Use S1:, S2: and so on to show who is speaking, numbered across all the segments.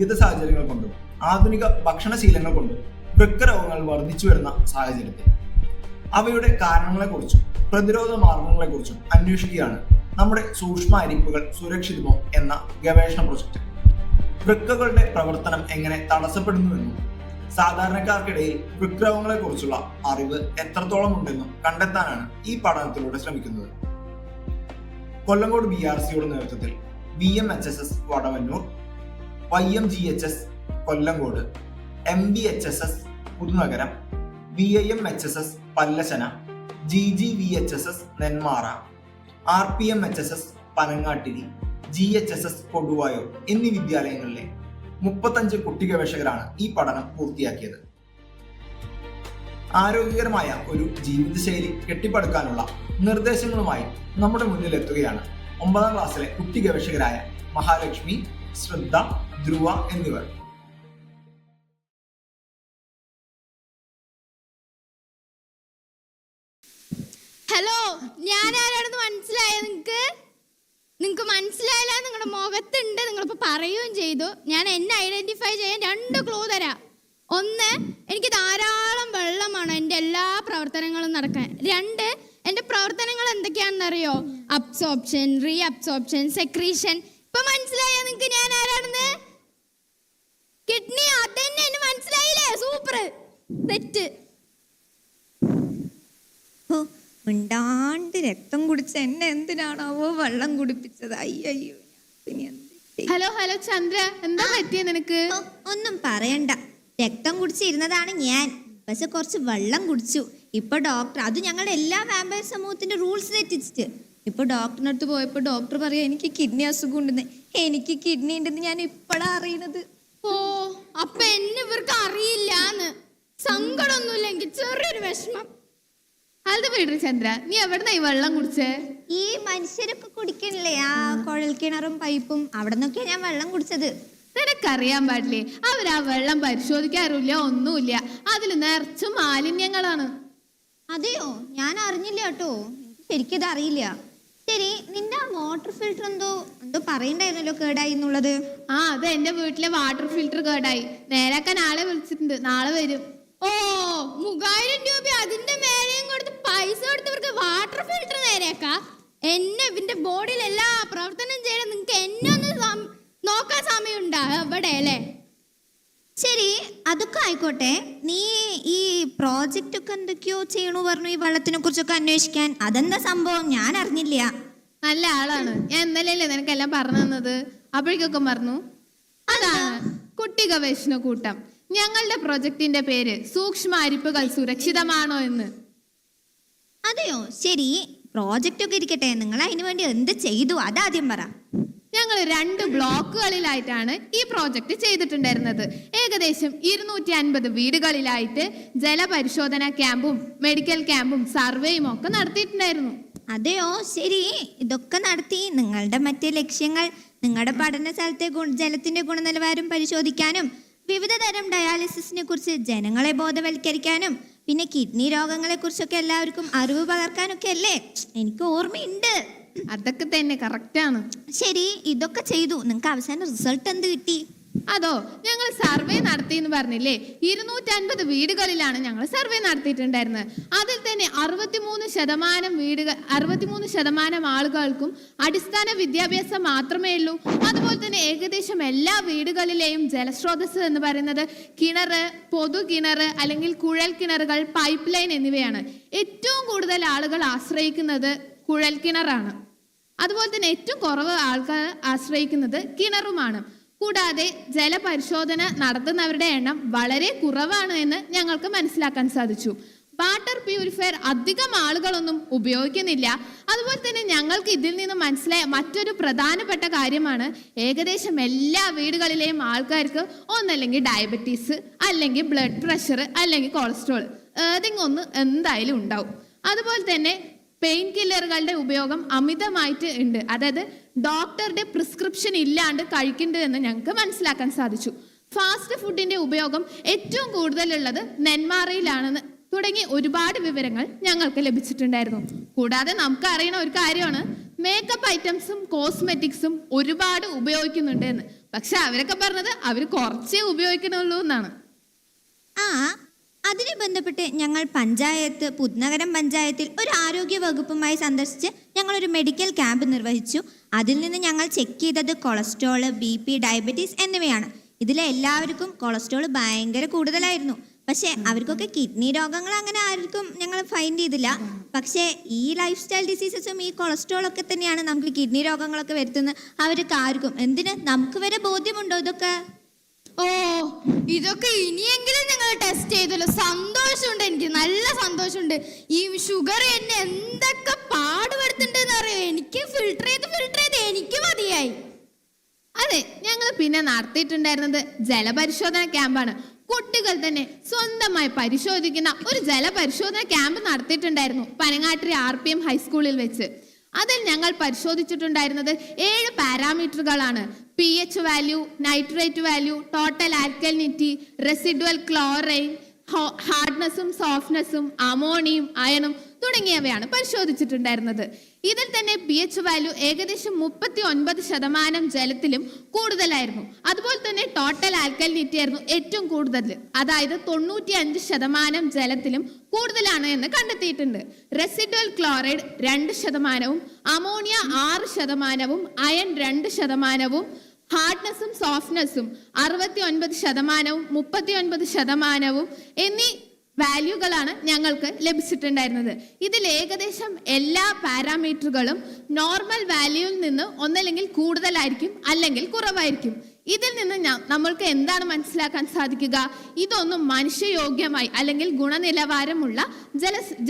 S1: ജീവിത സാഹചര്യങ്ങൾ കൊണ്ടും ആധുനിക ഭക്ഷണശീലങ്ങൾ കൊണ്ടും വൃക്കരോഗങ്ങൾ വർദ്ധിച്ചു വരുന്ന സാഹചര്യത്തിൽ അവയുടെ കാരണങ്ങളെക്കുറിച്ചും പ്രതിരോധ മാർഗങ്ങളെക്കുറിച്ചും അന്വേഷിക്കുകയാണ് നമ്മുടെ സൂക്ഷ്മ അരിപ്പുകൾ സുരക്ഷിതമോ എന്ന ഗവേഷണ പ്രൊജക്ട്. വൃക്കകളുടെ പ്രവർത്തനം എങ്ങനെ തടസ്സപ്പെടുന്നുവെന്നും സാധാരണക്കാർക്കിടയിൽ വൃക്കരോഗങ്ങളെക്കുറിച്ചുള്ള അറിവ് എത്രത്തോളം ഉണ്ടെന്നും കണ്ടെത്താനാണ് ഈ പഠനത്തിലൂടെ ശ്രമിക്കുന്നത്. കൊല്ലങ്കോട് BRCയുടെ നേതൃത്വത്തിൽ VMHSS Vadavannur, YMGHS Kollengode, MBHSS Puthunagaram, VIMHSS Pallassana, GGVHSS Nenmara, RPMHSS Panangattiri, GHSS Koduvayur എന്നീ വിദ്യാലയങ്ങളിലെ 35 കുട്ടി ഗവേഷകരാണ് ഈ പഠനം പൂർത്തിയാക്കിയത്. ആരോഗ്യകരമായ ഒരു ജീവിതശൈലി കെട്ടിപ്പടുക്കാനുള്ള നിർദ്ദേശങ്ങളുമായി നമ്മുടെ മുന്നിൽ എത്തുകയാണ് 9ാം ക്ലാസ്സിലെ കുട്ടി ഗവേഷകരായ മഹാലക്ഷ്മി, ശ്രദ്ധ, ധ്രുവ എന്നിവർ.
S2: ഹലോ, ഞാൻ ആരാണെന്ന് മനസ്സിലായോ? നിങ്ങൾക്ക് മനസ്സിലായില്ല? നിങ്ങളുടെ മുഖത്തുണ്ട്, നിങ്ങളിപ്പോൾ പറയുകയും ചെയ്തു. ഞാൻ എന്നെ ഐഡന്റിഫൈ ചെയ്യാൻ 2 ക്ലൂ തരാം. 1, എനിക്ക് ധാരാളം വെള്ളമാണ് എൻ്റെ എല്ലാ പ്രവർത്തനങ്ങളും നടക്കാൻ. 2, എൻ്റെ പ്രവർത്തനങ്ങൾ എന്തൊക്കെയാണെന്നറിയോ? Absorption, reabsorption, secretion. ഇപ്പൊ മനസ്സിലായോ നിങ്ങൾക്ക് ഞാൻ ആരാണെന്ന്? കിഡ്നി. അതന്നെ, എന്നെ മനസ്സിലായില്ലേ? സൂപ്പർ. തെറ്റ്.
S3: മിണ്ടാണ്ട് രക്തം കുടിച്ച എന്നെ എന്തിനാണാവോ വെള്ളം കുടിപ്പിച്ചത്? അയ്യോ.
S2: ഹലോ ചന്ദ്ര, എന്താ പറ്റിയ നിനക്ക്?
S3: ഒന്നും പറയണ്ട, രക്തം കുടിച്ചിരുന്നതാണ് ഞാൻ. പക്ഷെ കുറച്ച് വെള്ളം കുടിച്ചു. ഇപ്പൊ ഡോക്ടർ, അത് ഞങ്ങളുടെ എല്ലാ വാമ്പയർ സമൂഹത്തിന്റെ റൂൾസ് തെറ്റിച്ചിട്ട്, ഇപ്പൊ ഡോക്ടറിന്റെ അടുത്ത് പോയപ്പോ ഡോക്ടർ പറയാ എനിക്ക് കിഡ്നി അസുഖം ഉണ്ടെന്ന്. എനിക്ക് കിഡ്നി ഉണ്ടെന്ന് ഞാൻ ഇപ്പഴാ അറിയണത്.
S2: ഓ, അപ്പൊ എന്നെ ഇവർക്ക് അറിയില്ലാന്ന്. സങ്കടമൊന്നുമില്ല, എനിക്ക് ചെറിയൊരു വിഷമം. അത് വിടു ചന്ദ്ര, നീ എവിടുന്ന ഈ വെള്ളം കുടിച്ചേ?
S3: ഈ മനുഷ്യരൊക്കെ കുടിക്കണില്ലേ ആ കുഴൽ കിണറും പൈപ്പും, അവിടെ നിന്നൊക്കെയാ ഞാൻ വെള്ളം കുടിച്ചത്.
S2: നിനക്കറിയാൻ പാടില്ലേ, അവരാ വെള്ളം പരിശോധിക്കാറില്ല, ഒന്നുമില്ല. അതിൽ നിറച്ചും മാലിന്യങ്ങളാണ്.
S3: അതെയോ? ഞാൻ അറിഞ്ഞില്ല കേട്ടോ, ശരിക്കും ഇത് അറിയില്ല. ശരി, നിന്റെ ആ വാട്ടർ ഫിൽറ്റർ എന്തോ പറയണ്ടായിരുന്നല്ലോ കേടായി എന്നുള്ളത്.
S2: അത് എന്റെ വീട്ടിലെ വാട്ടർ ഫിൽറ്റർ കേടായി. നേരാക്കാൻ ആളെ വിളിച്ചിട്ടുണ്ട്, നാളെ വരും. ഓ, 3000 രൂപ അതിന്റെ മേലെയും കൊടുത്ത് പൈസ കൊടുത്തവർക്ക് വാട്ടർ ഫിൽറ്റർ നേരെയാക്കാ? എന്നെ ഇതിന്റെ ബോഡിയിൽ എല്ലാ പ്രവർത്തനം ചെയ്യണം. നിങ്ങൾക്ക് എന്നെ ഒന്ന് നോക്കാൻ സമയമുണ്ടാ ഇവിടെ അല്ലേ?
S3: ശരി, അതൊക്കെ ആയിക്കോട്ടെ. നീ ഈ പ്രോജക്റ്റ് ഒക്കെ എന്തൊക്കെയോ ചെയ്യണു പറഞ്ഞു, ഈ വെള്ളത്തിനെ കുറിച്ചൊക്കെ അന്വേഷിക്കാൻ. അതെന്താ സംഭവം? ഞാൻ അറിഞ്ഞില്ല.
S2: നല്ല ആളാണ്. ഞാൻ ഇന്നലെയല്ലേ നിനക്കെല്ലാം പറഞ്ഞു തന്നത്, അപ്പോഴേക്കൊക്കെ മറന്നു. അതാണ് കുട്ടി ഗവേഷണ കൂട്ടം. ഞങ്ങളുടെ പ്രൊജക്ടിന്റെ പേര് സൂക്ഷ്മ അരിപ്പുകൾ സുരക്ഷിതമാണോ എന്ന്.
S3: അതെയോ? ശരി, പ്രോജക്റ്റ് ഒക്കെ ഇരിക്കട്ടെ, നിങ്ങൾ അതിനു വേണ്ടി എന്ത് ചെയ്തു അതാദ്യം പറ.
S2: ഞങ്ങൾ 2 ബ്ലോക്കുകളിലായിട്ടാണ് ഈ പ്രോജക്റ്റ് ചെയ്തിട്ടുണ്ടായിരുന്നത്. ഏകദേശം 250 വീടുകളിലായിട്ട് ജലപരിശോധന ക്യാമ്പും മെഡിക്കൽ ക്യാമ്പും സർവേയും ഒക്കെ നടത്തിയിട്ടുണ്ടായിരുന്നു.
S3: അതെയോ? ശരി, ഇതൊക്കെ നടത്തി നിങ്ങളുടെ മറ്റേ ലക്ഷ്യങ്ങൾ, നിങ്ങളുടെ പഠന സ്ഥലത്തെ ജലത്തിന്റെ ഗുണനിലവാരം പരിശോധിക്കാനും വിവിധ തരം ഡയാലിസിസിനെ കുറിച്ച് ജനങ്ങളെ ബോധവൽക്കരിക്കാനും പിന്നെ കിഡ്നി രോഗങ്ങളെ കുറിച്ചൊക്കെ എല്ലാവർക്കും അറിവ് പകർക്കാനൊക്കെ അല്ലേ? എനിക്ക് ഓർമ്മയുണ്ട്.
S2: അതൊക്കെ തന്നെ കറക്റ്റാണ്.
S3: ശരി, ഇതൊക്കെ ചെയ്തു. നിങ്ങൾക്ക് അവസാന റിസൾട്ട് എന്ത് കിട്ടി?
S2: അതോ, ഞങ്ങൾ സർവേ നടത്തി എന്ന് പറഞ്ഞില്ലേ? 250 വീടുകളിലാണ് ഞങ്ങൾ സർവേ നടത്തിയിട്ടുണ്ടായിരുന്നത്. അതിൽ തന്നെ 63% ആളുകൾക്കും അടിസ്ഥാന വിദ്യാഭ്യാസം മാത്രമേ ഉള്ളൂ. അതുപോലെ തന്നെ ഏകദേശം എല്ലാ വീടുകളിലെയും ജലസ്രോതസ് എന്ന് പറയുന്നത് കിണറ്, പൊതു കിണറ് അല്ലെങ്കിൽ കുഴൽ കിണറുകൾ, പൈപ്പ് ലൈൻ എന്നിവയാണ്. ഏറ്റവും കൂടുതൽ ആളുകൾ ആശ്രയിക്കുന്നത് കുഴൽ കിണറാണ്. അതുപോലെ തന്നെ ഏറ്റവും കുറവ് ആൾക്കാർ ആശ്രയിക്കുന്നത് കിണറുമാണ്. കൂടാതെ ജലപരിശോധന നടത്തുന്നവരുടെ എണ്ണം വളരെ കുറവാണ് എന്ന് ഞങ്ങൾക്ക് മനസ്സിലാക്കാൻ സാധിച്ചു. വാട്ടർ പ്യൂരിഫയർ അധികം ആളുകളൊന്നും ഉപയോഗിക്കുന്നില്ല. അതുപോലെ തന്നെ ഞങ്ങൾക്ക് ഇതിൽ നിന്ന് മനസ്സിലായ മറ്റൊരു പ്രധാനപ്പെട്ട കാര്യമാണ്, ഏകദേശം എല്ലാ വീടുകളിലെയും ആൾക്കാർക്ക് ഒന്നല്ലെങ്കിൽ ഡയബറ്റീസ്, അല്ലെങ്കിൽ ബ്ലഡ് പ്രഷർ, അല്ലെങ്കിൽ കൊളസ്ട്രോൾ, ഏതെങ്കിലും ഒന്ന് എന്തായാലും ഉണ്ടാവും. അതുപോലെ തന്നെ പെയിൻ കില്ലറുകളുടെ ഉപയോഗം അമിതമായിട്ട് ഉണ്ട്. അതായത് ഡോക്ടറുടെ പ്രിസ്ക്രിപ്ഷൻ ഇല്ലാണ്ട് കഴിക്കുന്നുണ്ട് എന്ന് ഞങ്ങൾക്ക് മനസ്സിലാക്കാൻ സാധിച്ചു. ഫാസ്റ്റ് ഫുഡിന്റെ ഉപയോഗം ഏറ്റവും കൂടുതലുള്ളത് നെന്മാറയിലാണെന്ന് തുടങ്ങി ഒരുപാട് വിവരങ്ങൾ ഞങ്ങൾക്ക് ലഭിച്ചിട്ടുണ്ടായിരുന്നു. കൂടാതെ നമുക്ക് അറിയുന്ന ഒരു കാര്യമാണ്, മേക്കപ്പ് ഐറ്റംസും കോസ്മെറ്റിക്സും ഒരുപാട് ഉപയോഗിക്കുന്നുണ്ട് എന്ന്. പക്ഷെ അവരൊക്കെ പറഞ്ഞത് അവർ കുറച്ചേ ഉപയോഗിക്കണുള്ളൂ എന്നാണ്.
S3: ആ, അതിനെ ബന്ധപ്പെട്ട് ഞങ്ങൾ പഞ്ചായത്ത് പുതുനഗരം പഞ്ചായത്തിൽ ഒരു ആരോഗ്യ വകുപ്പുമായി സന്ദർശിച്ച് ഞങ്ങളൊരു മെഡിക്കൽ ക്യാമ്പ് നിർവഹിച്ചു. അതിൽ നിന്ന് ഞങ്ങൾ ചെക്ക് ചെയ്തത് കൊളസ്ട്രോള്, BP, ഡയബറ്റീസ് എന്നിവയാണ്. ഇതിലെ എല്ലാവർക്കും കൊളസ്ട്രോൾ ഭയങ്കര കൂടുതലായിരുന്നു. പക്ഷേ അവർക്കൊക്കെ കിഡ്നി രോഗങ്ങൾ അങ്ങനെ ആർക്കും ഞങ്ങൾ ഫൈൻഡ് ചെയ്തില്ല. പക്ഷേ ഈ ലൈഫ് സ്റ്റൈൽ ഡിസീസസും ഈ കൊളസ്ട്രോളൊക്കെ തന്നെയാണ് നമുക്ക് കിഡ്നി രോഗങ്ങളൊക്കെ വരുത്തുന്നത്. അവർക്ക് ആർക്കും എന്തിന് നമുക്ക് വരെ ബോധ്യമുണ്ടോ ഇതൊക്കെ?
S4: ഓ, ഇതൊക്കെ ഇനിയെങ്കിലും നിങ്ങൾ ടെസ്റ്റ് ചെയ്തല്ലോ. സന്തോഷമുണ്ട്, എനിക്ക് നല്ല സന്തോഷമുണ്ട്. ഈ ഷുഗർ എന്നെ എന്തൊക്കെ പാടുപെടുത്തുണ്ടെന്ന് അറിയോ. എനിക്ക് ഫിൽട്ടർ ചെയ്ത് എനിക്ക് മതിയായി.
S2: അതെ, ഞങ്ങൾ പിന്നെ നടത്തിയിട്ടുണ്ടായിരുന്നത് ജലപരിശോധന ക്യാമ്പാണ്. കുട്ടികൾ തന്നെ സ്വന്തമായി പരിശോധിക്കുന്ന ഒരു ജലപരിശോധന ക്യാമ്പ് നടത്തിയിട്ടുണ്ടായിരുന്നു പനങ്ങാട്ടിരി RPM ഹൈസ്കൂളിൽ വെച്ച്. അതിൽ ഞങ്ങൾ പരിശോധിച്ചിട്ടുണ്ടായിരുന്നത് 7 പാരാമീറ്ററുകളാണ്. pH value, nitrate value, total alkalinity, residual chlorine, ഹാർഡ്നെസ്സും സോഫ്റ്റ്നെസ്സും, അമോണിയും അയണും തുടങ്ങിയവയാണ് പരിശോധിച്ചിട്ടുണ്ടായിരുന്നത്. ഇതിൽ തന്നെ pH വാല്യൂ ഏകദേശം 39% ജലത്തിലും കൂടുതലായിരുന്നു. അതുപോലെ തന്നെ ടോട്ടൽ ആൽക്കലിനിറ്റി ആയിരുന്നു ഏറ്റവും കൂടുതൽ, അതായത് 95% ജലത്തിലും കൂടുതലാണ് എന്ന് കണ്ടെത്തിയിട്ടുണ്ട്. റെസിഡുവൽ ക്ലോറൈഡ് 2%, അമോണിയ 6%, അയൺ 2%, ഹാർഡ്നെസ്സും സോഫ്റ്റ്നെസ്സും 69%, 39% എന്നീ വാല്യൂകളാണ് ഞങ്ങൾക്ക് ലഭിച്ചിട്ടുണ്ടായിരുന്നത്. ഇതിൽ ഏകദേശം എല്ലാ പാരാമീറ്ററുകളും നോർമൽ വാല്യൂവിൽ നിന്ന് ഒന്നല്ലെങ്കിൽ കൂടുതലായിരിക്കും അല്ലെങ്കിൽ കുറവായിരിക്കും. ഇതിൽ നിന്ന് നമ്മൾക്ക് എന്താണ് മനസ്സിലാക്കാൻ സാധിക്കുക? ഇതൊന്നും മനുഷ്യയോഗ്യമായി അല്ലെങ്കിൽ ഗുണനിലവാരമുള്ള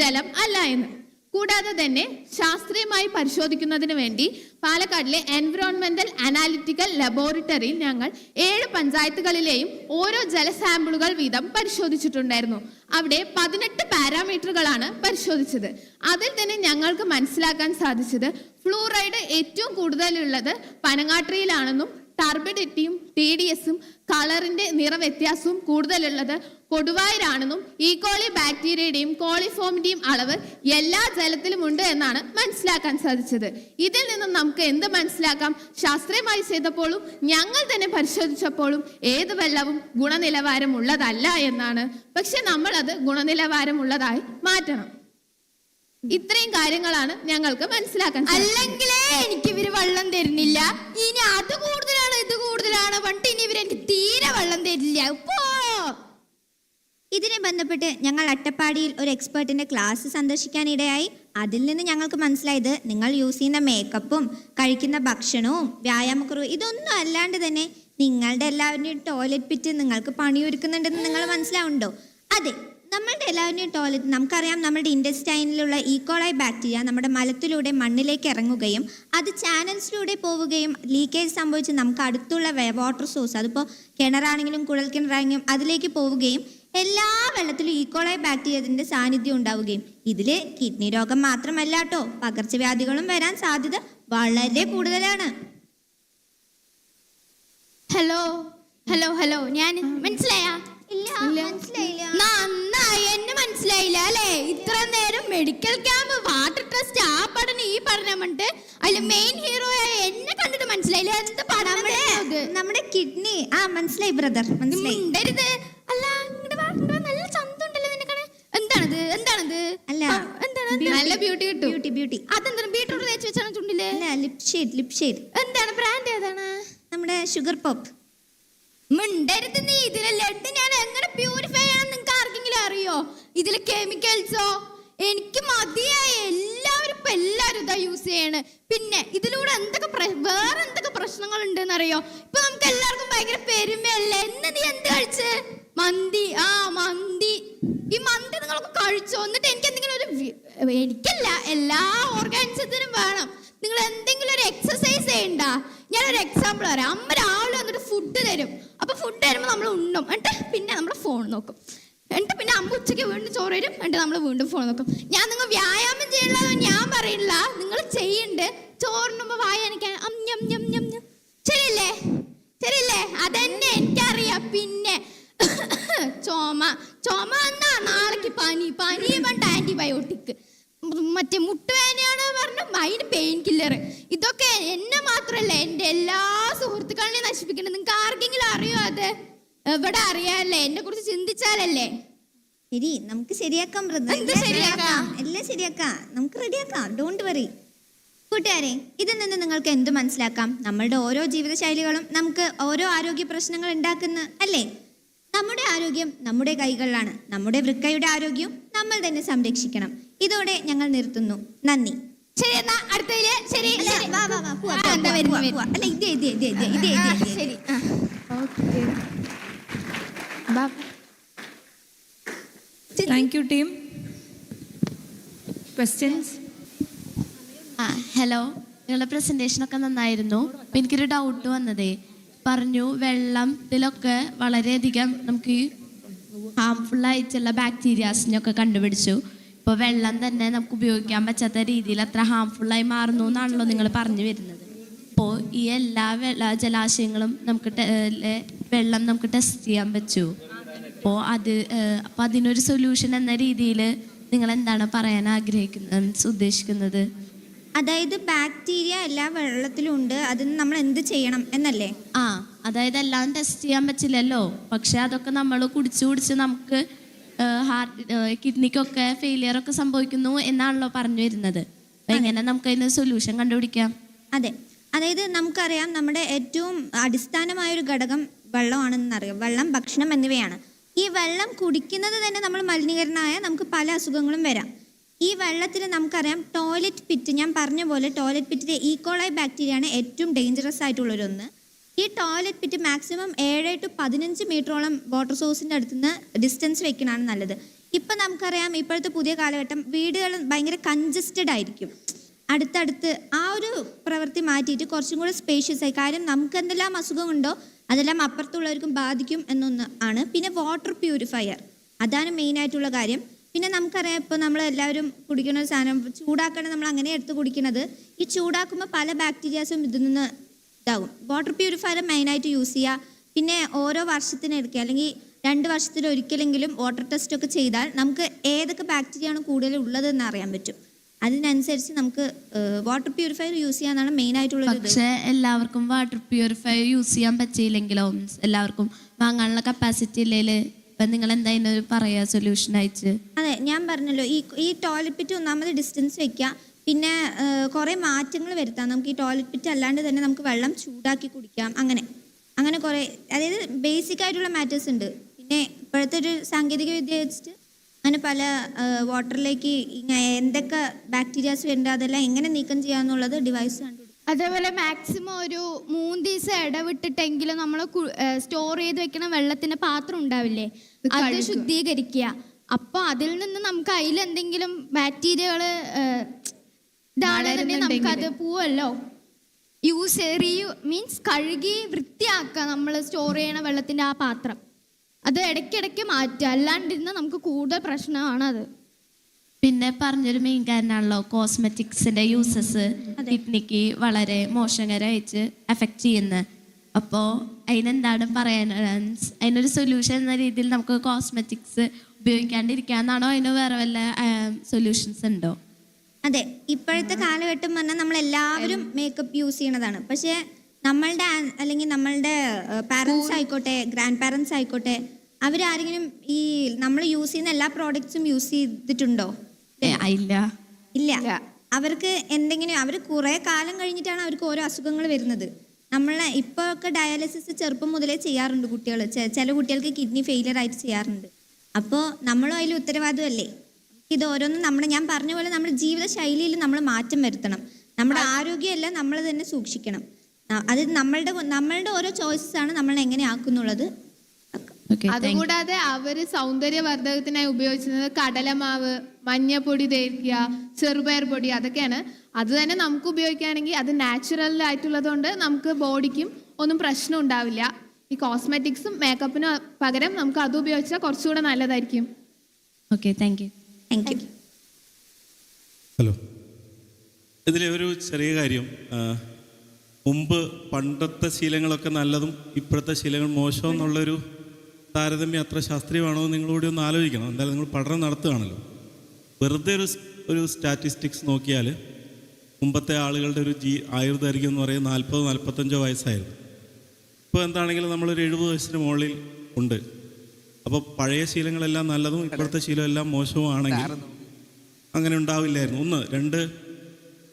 S2: ജലം അല്ല എന്ന്. കൂടാതെ തന്നെ ശാസ്ത്രീയമായി പരിശോധിക്കുന്നതിന് വേണ്ടി പാലക്കാടിലെ എൻവിറോൺമെന്റൽ അനാലിറ്റിക്കൽ ലബോറട്ടറിയിൽ ഞങ്ങൾ 7 പഞ്ചായത്തുകളിലെയും ഓരോ ജല സാമ്പിളുകൾ വീതം പരിശോധിച്ചിട്ടുണ്ടായിരുന്നു. അവിടെ 18 പാരാമീറ്ററുകളാണ് പരിശോധിച്ചത്. അതിൽ തന്നെ ഞങ്ങൾക്ക് മനസ്സിലാക്കാൻ സാധിച്ചത് ഫ്ലൂറൈഡ് ഏറ്റവും കൂടുതലുള്ളത് പനങ്ങാട്ടിരിയിലാണെന്നും ടർബിഡിറ്റിയും TDSും കളറിന്റെ നിറവ്യത്യാസവും കൂടുതലുള്ളത് കൊടുവായിലാണെന്നും ഈക്കോളി ബാക്ടീരിയയുടെയും കോളിഫോമിന്റെയും അളവ് എല്ലാ ജലത്തിലും ഉണ്ട് എന്നാണ് മനസ്സിലാക്കാൻ സാധിച്ചത്. ഇതിൽ നിന്നും നമുക്ക് എന്ത് മനസ്സിലാക്കാം? ശാസ്ത്രീയമായി ചെയ്തപ്പോഴും ഞങ്ങൾ തന്നെ പരിശോധിച്ചപ്പോഴും ഏത് വെള്ളവും ഗുണനിലവാരമുള്ളതല്ല എന്നാണ്. പക്ഷെ നമ്മൾ അത് ഗുണനിലവാരമുള്ളതായി മാറ്റണം. ഇത്രയും കാര്യങ്ങളാണ് ഞങ്ങൾക്ക് മനസ്സിലാക്കാൻ.
S4: അല്ലെങ്കിലേ എനിക്ക് ഇവര് വെള്ളം തരുന്നില്ല. ഇനി അത് കൂടുതലാണ് ഇത് കൂടുതലാണ് പറഞ്ഞിട്ട് ഇനി ഇവരെനിക്ക് തീരെ വെള്ളം തരില്ല. ഇപ്പോ
S3: ഇതിനെ ബന്ധപ്പെട്ട് ഞങ്ങൾ അട്ടപ്പാടിയിൽ ഒരു എക്സ്പേർട്ടിന്റെ ക്ലാസ് സന്ദർശിക്കാനിടയായി. അതിൽ നിന്ന് ഞങ്ങൾക്ക് മനസ്സിലായത് നിങ്ങൾ യൂസ് ചെയ്യുന്ന മേക്കപ്പും കഴിക്കുന്ന ഭക്ഷണവും വ്യായാമക്കുറവും ഇതൊന്നും അല്ലാണ്ട് തന്നെ നിങ്ങളുടെ എല്ലാവരുടെയും ടോയ്ലറ്റ് പിറ്റ് നിങ്ങൾക്ക് പണിയൊരുക്കുന്നുണ്ടെന്ന് നിങ്ങൾ മനസ്സിലാവുന്നുണ്ടോ? അതെ, നമ്മളുടെ എല്ലാവരുടെയും ടോയ്ലറ്റ് നമുക്കറിയാം. നമ്മുടെ ഇൻറ്റസ്റ്റൈനിലുള്ള ഈക്കോളൈ ബാക്ടീരിയ നമ്മുടെ മലത്തിലൂടെ മണ്ണിലേക്ക് ഇറങ്ങുകയും അത് ചാനൽസിലൂടെ പോവുകയും ലീക്കേജ് സംഭവിച്ച് നമുക്ക് അടുത്തുള്ള വാട്ടർ സോഴ്സ്, അതിപ്പോൾ കിണറാണെങ്കിലും കുഴൽ കിണറാണെങ്കിലും അതിലേക്ക് പോവുകയും എല്ലാ വെള്ളത്തിലും ഈക്കോളൈ ബാക്ടീരിയതിൻ്റെ സാന്നിധ്യം ഉണ്ടാവുകയും ഇതിൽ കിഡ്നി രോഗം മാത്രമല്ല കേട്ടോ, പകർച്ചവ്യാധികളും വരാൻ സാധ്യത വളരെ കൂടുതലാണ്.
S4: ഹലോ ഹലോ ഹലോ, ഞാൻ മനസ്സിലായാ?
S3: മനസ്സിലായില്ല.
S4: നന്നായി, എന്നെ മനസ്സിലായില്ല അല്ലേ? ഇത്ര നേരം മെഡിക്കൽ ക്യാമ്പ്, വാട്ടർ ടെസ്റ്റ്, ആ പഠനം ഈ പഠനം പറഞ്ഞിട്ട് അതിൽ മെയിൻ ഹീറോ ആയ എന്നെ കണ്ടിട്ട് മനസ്സിലായില്ല. എന്ത് പഠനം?
S3: നമ്മുടെ കിഡ്നി. ആ, മനസ്സിലായി ബ്രദർ, മനസ്സിലായി.
S4: അല്ല, നല്ല ചന്തമുണ്ടല്ലോ നിനക്കാണ്. എന്താണത്?
S3: അല്ല,
S2: നല്ല ബ്യൂട്ടി കിട്ടും.
S3: ബ്യൂട്ടി.
S4: അതെന്താണ്? ബീട്രൂട്ട് തേച്ച് വെച്ചാണ് ചുണ്ടില്?
S3: അല്ല, ലിപ് ഷെയ്ഡ്.
S4: എന്താണ് ബ്രാൻഡ്? ഏതാണ്?
S3: നമ്മുടെ ഷുഗർ പോപ്പ്.
S4: മിണ്ടരുത് നീ. ഇതിലെ ലഡ് ഞാൻ എങ്ങനെ പ്യൂരിഫൈ ചെയ്യാൻ നിങ്ങൾക്ക് ആർക്കെങ്കിലും അറിയോ? ഇതിലെ കെമിക്കൽസോ? എനിക്ക് മതിയായ. എല്ലാവരും ഇതാ യൂസ് ചെയ്യണ്. പിന്നെ ഇതിലൂടെ വേറെ എന്തൊക്കെ പ്രശ്നങ്ങൾ ഉണ്ടെന്ന് അറിയോ? ഇപ്പൊ നമുക്ക് എല്ലാവർക്കും ഭയങ്കര പെരുമയല്ലേ. എന്ന് നീ എന്ത് കഴിച്ച്? മന്തി. മന്തി. ഈ മന്തി നിങ്ങളൊക്കെ കഴിച്ചോ? എന്നിട്ട് എനിക്ക് എന്തെങ്കിലും എനിക്കല്ല, എല്ലാ ഓർഗാനിസത്തിനും വേണം. നിങ്ങൾ എന്തെങ്കിലും ഒരു എക്സസൈസ് ചെയ്യണ്ട. ഞാനൊരു എക്സാമ്പിൾ പറയാം. അമ്മ രാവിലെ വന്നിട്ട് ഫുഡ് തരും. അപ്പൊ ഫുഡ് തരുമ്പോൾ നമ്മൾ ഉണ്ണും. എന്നിട്ട് പിന്നെ നമ്മുടെ ഫോൺ നോക്കും. എന്നിട്ട് പിന്നെ അമ്മ ഉച്ചയ്ക്ക് വീണ്ടും ചോറ് തരും. എന്നിട്ട് നമ്മൾ വീണ്ടും ഫോൺ നോക്കും. നിങ്ങൾ വ്യായാമം ചെയ്യണമെന്ന് ഞാൻ പറയില്ല, നിങ്ങൾ ചെയ്യണ്ട്. ചോറിനുമ്പോ വായാനിക്കാൻ ശരിയല്ലേ? അതന്നെ എനിക്കറിയാം. പിന്നെ ചുമ എന്നാ നാളേക്ക് പനി പറഞ്ഞിട്ട് ആന്റിബയോട്ടിക്. മറ്റേ മുട്ടുവേദനയാണ് പറഞ്ഞു അതിന് പെയിൻ കില്ലർ. ഇതൊക്കെ എന്നെ മാത്രല്ല എൻ്റെ എല്ലാ സുഹൃത്തുക്കളെയും നശിപ്പിക്കണം. നിങ്ങൾക്ക് ആർക്കെങ്കിലും അറിയോ അത്? എവിടെ അറിയാല്ലേ? എന്നെ കുറിച്ച് ചിന്തിച്ചാലല്ലേ.
S3: ശരി, നമുക്ക് ശരിയാക്കാം എല്ലാം ശരിയാക്കാം, നമുക്ക് റെഡിയാക്കാം, ഡോണ്ട് വറി. കൂട്ടുകാരെ, ഇതിൽ നിന്ന് നിങ്ങൾക്ക് എന്ത് മനസ്സിലാക്കാം? നമ്മളുടെ ഓരോ ജീവിതശൈലികളും നമുക്ക് ഓരോ ആരോഗ്യ പ്രശ്നങ്ങൾ ഉണ്ടാക്കുന്ന അല്ലേ? നമ്മുടെ ആരോഗ്യം നമ്മുടെ കൈകളിലാണ്. നമ്മുടെ വൃക്കയുടെ ആരോഗ്യം നമ്മൾ തന്നെ സംരക്ഷിക്കണം. ഇതോടെ ഞങ്ങൾ നിർത്തുന്നു. നന്ദി.
S4: ശരി, എന്നാ അടുത്തതില് ശരി.
S3: അല്ല, ഇതേ
S4: ശരി.
S5: Thank you, team. Questions?
S6: Hello, നിങ്ങളുടെ പ്രസൻറ്റേഷനൊക്കെ നന്നായിരുന്നു. അപ്പം എനിക്കൊരു ഡൗട്ട് വന്നതേ, പറഞ്ഞു വെള്ളത്തിലൊക്കെ വളരെയധികം നമുക്ക് ഹാംഫുള്ളായിട്ടുള്ള ബാക്ടീരിയാസിനൊക്കെ കണ്ടുപിടിച്ചു. ഇപ്പോൾ വെള്ളം തന്നെ നമുക്ക് ഉപയോഗിക്കാൻ പറ്റാത്ത രീതിയിൽ അത്ര ഹാംഫുള്ളായി മാറുന്നു എന്നാണല്ലോ നിങ്ങൾ പറഞ്ഞു വരുന്നത്. അപ്പോൾ ഈ എല്ലാ ജലാശയങ്ങളും നമുക്ക് വെള്ളം നമുക്ക് ടെസ്റ്റ് ചെയ്യാൻ പറ്റുമോ? അപ്പോൾ അതിനൊരു സൊല്യൂഷൻ എന്ന രീതിയിൽ നിങ്ങൾ എന്താണ് പറയാൻ ഉദ്ദേശിക്കുന്നത്?
S3: അതായത് ബാക്ടീരിയ എല്ലാ വെള്ളത്തിലും ഉണ്ട്, അതിന് നമ്മൾ എന്ത് ചെയ്യണം എന്നല്ലേ?
S6: അതായത് എല്ലാം ടെസ്റ്റ് ചെയ്യാൻ പറ്റില്ലല്ലോ. പക്ഷെ അതൊക്കെ നമ്മൾ കുടിച്ച് നമുക്ക് കിഡ്നിക്കൊക്കെ ഫെയിലിയർ ഒക്കെ സംഭവിക്കുന്നു എന്നാണല്ലോ പറഞ്ഞു വരുന്നത്. അപ്പം എങ്ങനെ നമുക്ക് അതിന് സൊല്യൂഷൻ കണ്ടുപിടിക്കാം?
S3: അതെ, അതായത് നമുക്കറിയാം നമ്മുടെ ഏറ്റവും അടിസ്ഥാനമായൊരു ഘടകം വെള്ളമാണെന്നറിയാം. വെള്ളം, ഭക്ഷണം എന്നിവയാണ്. ഈ വെള്ളം കുടിക്കുന്നത് തന്നെ നമ്മൾ മലിനീകരണമായ നമുക്ക് പല അസുഖങ്ങളും വരാം. ഈ വെള്ളത്തിൽ നമുക്കറിയാം ടോയ്ലറ്റ് പിറ്റ്, ഞാൻ പറഞ്ഞ പോലെ ടോയ്ലറ്റ് പിറ്റിലെ ഈക്കോളൈ ബാക്ടീരിയയാണ് ഏറ്റവും ഡേഞ്ചറസ് ആയിട്ടുള്ളൊരൊന്ന്. ഈ ടോയ്ലറ്റ് പിറ്റ് മാക്സിമം 7 to 15 മീറ്ററോളം വാട്ടർ സോഴ്സിൻ്റെ അടുത്തുനിന്ന് ഡിസ്റ്റൻസ് വെക്കണതാണ് നല്ലത്. ഇപ്പം നമുക്കറിയാം ഇപ്പോഴത്തെ പുതിയ കാലഘട്ടം വീടുകൾ ഭയങ്കര കൺജസ്റ്റഡ് ആയിരിക്കും, അടുത്തടുത്ത്. ആ ഒരു പ്രവൃത്തി മാറ്റിയിട്ട് കുറച്ചും കൂടെ സ്പേഷ്യസ് ആയി. കാര്യം നമുക്ക് എന്തെല്ലാം അസുഖമുണ്ടോ അതെല്ലാം അപ്പുറത്തുള്ളവർക്കും ബാധിക്കും എന്നൊന്ന് ആണ്. പിന്നെ വാട്ടർ പ്യൂരിഫയർ, അതാണ് മെയിനായിട്ടുള്ള കാര്യം. പിന്നെ നമുക്കറിയാം ഇപ്പോൾ നമ്മളെല്ലാവരും കുടിക്കുന്ന ഒരു സാധനം ചൂടാക്കണം, നമ്മൾ അങ്ങനെ എടുത്ത് കുടിക്കുന്നത്. ഈ ചൂടാക്കുമ്പോൾ പല ബാക്ടീരിയാസും ഇതിൽ നിന്ന് ഇതാകും. വാട്ടർ പ്യൂരിഫയർ മെയിനായിട്ട് യൂസ് ചെയ്യുക. പിന്നെ ഓരോ വർഷത്തിനെടുക്കുക അല്ലെങ്കിൽ 2 വർഷത്തിലൊരിക്കലെങ്കിലും വാട്ടർ ടെസ്റ്റ് ഒക്കെ ചെയ്താൽ നമുക്ക് ഏതൊക്കെ ബാക്ടീരിയയാണ് കൂടുതൽ ഉള്ളതെന്ന് അറിയാൻ പറ്റും. അതിനനുസരിച്ച് നമുക്ക് വാട്ടർ പ്യൂരിഫയർ യൂസ് ചെയ്യാന്നാണ് മെയിൻ ആയിട്ടുള്ള.
S6: പക്ഷേ എല്ലാവർക്കും വാട്ടർ പ്യൂരിഫയർ യൂസ് ചെയ്യാൻ പറ്റിയില്ലെങ്കിലോ, എല്ലാവർക്കും വാങ്ങാനുള്ള കപ്പാസിറ്റി ഇല്ലെങ്കിൽ ഇപ്പം നിങ്ങൾ എന്തായാലും പറയുക സൊല്യൂഷൻ അയച്ച്?
S3: അതെ, ഞാൻ പറഞ്ഞല്ലോ ഈ ടോയ്ലറ്റ് പിറ്റ് ഒന്നാമത് ഡിസ്റ്റൻസ് വെക്കുക. പിന്നെ കുറേ മാറ്റങ്ങൾ വരുത്താം. നമുക്ക് ഈ ടോയ്ലറ്റ് പിറ്റ് അല്ലാണ്ട് തന്നെ നമുക്ക് വെള്ളം ചൂടാക്കി കുടിക്കാം. അങ്ങനെ കുറേ, അതായത് ബേസിക് ആയിട്ടുള്ള മാറ്റേഴ്സ് ഉണ്ട്. പിന്നെ ഇപ്പോഴത്തെ ഒരു സാങ്കേതിക വിദ്യ വെച്ചിട്ട് അങ്ങനെ പല വാട്ടറിലേക്ക് എന്തൊക്കെ ബാക്ടീരിയാസ് വരുന്നുണ്ട് അതെല്ലാം എങ്ങനെ നീക്കം ചെയ്യാന്നുള്ളത് ഡിവൈസ് കണ്ടുപിടിക്കും.
S4: അതേപോലെ മാക്സിമം ഒരു 3 ദിവസം ഇടവിട്ടിട്ടെങ്കിലും നമ്മൾ സ്റ്റോർ ചെയ്ത് വെക്കണ വെള്ളത്തിന്റെ പാത്രം ഉണ്ടാവില്ലേ, അത് ശുദ്ധീകരിക്കുക. അപ്പോൾ അതിൽ നിന്ന് നമുക്ക് അതിലെന്തെങ്കിലും ബാക്ടീരിയകൾ ഇതാണെന്നുണ്ടെങ്കിൽ നമുക്കത് പോവല്ലോ. മീൻസ് കഴുകി വൃത്തിയാക്കുക നമ്മൾ സ്റ്റോർ ചെയ്യണ വെള്ളത്തിന്റെ ആ പാത്രം. അത് ഇടയ്ക്കിടയ്ക്ക് മാറ്റുക, അല്ലാണ്ടിരുന്ന നമുക്ക് കൂടുതൽ പ്രശ്നമാണ് അത്.
S6: പിന്നെ പറഞ്ഞൊരു മെയിൻ കാരണമാണല്ലോ കോസ്മെറ്റിക്സിന്റെ യൂസസ് കിഡ്നിക്ക് വളരെ മോശകരമായിട്ട് എഫക്റ്റ് ചെയ്യുന്നത്. അപ്പോൾ അതിനെന്താണ് പറയാൻ? അതിനൊരു സൊല്യൂഷൻ എന്ന രീതിയിൽ നമുക്ക് കോസ്മെറ്റിക്സ് ഉപയോഗിക്കാണ്ടിരിക്കാന്നാണോ? അതിന് വേറെ വല്ല സൊല്യൂഷൻസ് ഉണ്ടോ?
S3: അതെ, ഇപ്പോഴത്തെ കാലഘട്ടം പറഞ്ഞാൽ നമ്മളെല്ലാവരും മേക്കപ്പ് യൂസ് ചെയ്യണതാണ്. പക്ഷേ നമ്മളുടെ അല്ലെങ്കിൽ നമ്മളുടെ പാരൻസ് ആയിക്കോട്ടെ, ഗ്രാൻഡ് പാരൻസ് ആയിക്കോട്ടെ, അവരാരെങ്കിലും ഈ നമ്മൾ യൂസ് ചെയ്യുന്ന എല്ലാ പ്രോഡക്ട്സും യൂസ് ചെയ്തിട്ടുണ്ടോ? ഇല്ല. അവർക്ക് എന്തെങ്കിലും, അവർ കുറേ കാലം കഴിഞ്ഞിട്ടാണ് അവർക്ക് ഓരോ അസുഖങ്ങൾ വരുന്നത്. നമ്മളെ ഇപ്പോൾ ഒക്കെ ഡയാലിസിസ് ചെറുപ്പം മുതലേ ചെയ്യാറുണ്ട് കുട്ടികൾ. ചില കുട്ടികൾക്ക് കിഡ്നി ഫെയിലിയർ ആയിട്ട് ചെയ്യാറുണ്ട്. അപ്പോൾ നമ്മളും അതിൽ ഉത്തരവാദിത്തമല്ലേ? ഇത് ഓരോന്നും ഞാൻ പറഞ്ഞ പോലെ നമ്മുടെ ജീവിതശൈലിയിൽ നമ്മൾ മാറ്റം വരുത്തണം. നമ്മുടെ ആരോഗ്യമെല്ലാം നമ്മൾ തന്നെ സൂക്ഷിക്കണം. അത് നമ്മളുടെ ഓരോ ചോയ്സസ് ആണ് നമ്മൾ എങ്ങനെ ആക്കുന്നുള്ളത്.
S2: അതുകൂടാതെ അവര് സൗന്ദര്യവർദ്ധകത്തിനായി ഉപയോഗിച്ചിരുന്നത് കടലമാവ്, മഞ്ഞപ്പൊടി തേക്കുക, ചെറുപയർ പൊടി, അതൊക്കെയാണ്. അത് തന്നെ നമുക്ക് ഉപയോഗിക്കുകയാണെങ്കിൽ അത് നാച്ചുറൽ ആയിട്ടുള്ളത് കൊണ്ട് നമുക്ക് ബോഡിക്കും ഒന്നും പ്രശ്നം ഉണ്ടാവില്ല. ഈ കോസ്മെറ്റിക്സും മേക്കപ്പിനും പകരം നമുക്ക് അത് ഉപയോഗിച്ചാൽ കുറച്ചുകൂടെ നല്ലതായിരിക്കും.
S6: Okay, thank you.
S7: ഹലോ, ഇതിലെ ഒരു ചെറിയ കാര്യം, മുമ്പ് പണ്ടത്തെ ശീലങ്ങളൊക്കെ നല്ലതും ഇപ്പോഴത്തെ ശീലങ്ങൾ മോശം എന്നുള്ളൊരു താരതമ്യം അത്ര ശാസ്ത്രീയമാണോ നിങ്ങളോട് ഒന്ന് ആലോചിക്കണം. എന്തായാലും നിങ്ങൾ പഠനം നടത്തുകയാണല്ലോ. വെറുതെ ഒരു ഒരു സ്റ്റാറ്റിസ്റ്റിക്സ് നോക്കിയാൽ മുമ്പത്തെ ആളുകളുടെ ഒരു ആയുർദൈർഘ്യം എന്ന് പറയുന്നത് 40-45 വയസ്സായിരുന്നു. ഇപ്പോൾ എന്താണെങ്കിലും നമ്മളൊരു 70 വയസ്സിന് മുകളിൽ ഉണ്ട്. അപ്പോൾ പഴയ ശീലങ്ങളെല്ലാം നല്ലതും ഇപ്പോഴത്തെ ശീലമെല്ലാം മോശവുമാണെങ്കിൽ അങ്ങനെ ഉണ്ടാവില്ലായിരുന്നു. 1. 2,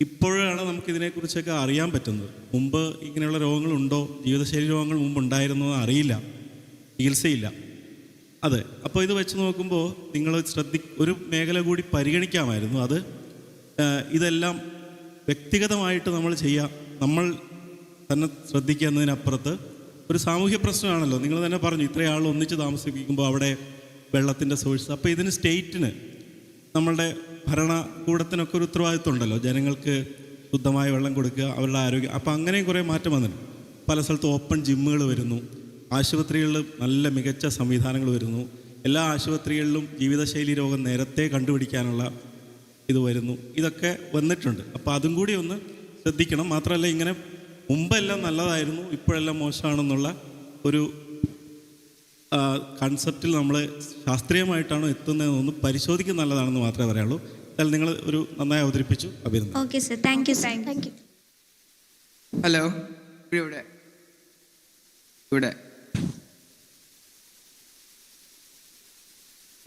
S7: ഇപ്പോഴാണ് നമുക്കിതിനെക്കുറിച്ചൊക്കെ അറിയാൻ പറ്റുന്നത്. മുമ്പ് ഇങ്ങനെയുള്ള രോഗങ്ങളുണ്ടോ, ജീവിതശൈലി രോഗങ്ങൾ മുമ്പ് ഉണ്ടായിരുന്നോ അറിയില്ല, ചികിത്സയില്ല. അതെ. അപ്പോൾ ഇത് വെച്ച് നോക്കുമ്പോൾ നിങ്ങൾ ഒരു മേഖല കൂടി പരിഗണിക്കാമായിരുന്നു. അത് ഇതെല്ലാം വ്യക്തിഗതമായിട്ട് നമ്മൾ നമ്മൾ തന്നെ ശ്രദ്ധിക്കുക എന്നതിനപ്പുറത്ത് ഒരു സാമൂഹ്യ പ്രശ്നമാണല്ലോ. നിങ്ങൾ തന്നെ പറഞ്ഞു, ഇത്രയും ആൾ ഒന്നിച്ച് താമസിപ്പിക്കുമ്പോൾ അവിടെ വെള്ളത്തിൻ്റെ സോഴ്സ്. അപ്പോൾ ഇതിന് സ്റ്റേറ്റിന്, നമ്മളുടെ ഭരണകൂടത്തിനൊക്കെ ഒരു ഉത്തരവാദിത്വം ഉണ്ടല്ലോ, ജനങ്ങൾക്ക് ശുദ്ധമായ വെള്ളം കൊടുക്കുക, അവരുടെ ആരോഗ്യം. അപ്പോൾ അങ്ങനെയും കുറേ മാറ്റം വന്നിട്ടുണ്ട്. പല സ്ഥലത്തും ഓപ്പൺ ജിമ്മുകൾ വരുന്നു, ആശുപത്രികളിൽ നല്ല മികച്ച സംവിധാനങ്ങൾ വരുന്നു, എല്ലാ ആശുപത്രികളിലും ജീവിതശൈലി രോഗം നേരത്തെ കണ്ടുപിടിക്കാനുള്ള ഇത് വരുന്നു. ഇതൊക്കെ വന്നിട്ടുണ്ട്. അപ്പോൾ അതും കൂടി ഒന്ന് ശ്രദ്ധിക്കണം. മാത്രമല്ല, ഇങ്ങനെ മുമ്പെല്ലാം നല്ലതായിരുന്നു ഇപ്പോഴെല്ലാം മോശമാണെന്നുള്ള ഒരു കൺസെപ്റ്റിൽ നമ്മൾ ശാസ്ത്രീയമായിട്ടാണോ എത്തുന്നതെന്നൊന്ന് പരിശോധിക്കുന്നത് നല്ലതാണെന്ന് മാത്രമേ പറയാനുള്ളൂ. എന്തായാലും നിങ്ങൾ ഒരു നന്നായി അവതരിപ്പിച്ചു. അഭിനന്ദനം.
S3: Okay sir, thank you sir. Thank you.
S8: Hello, ഇവിടെ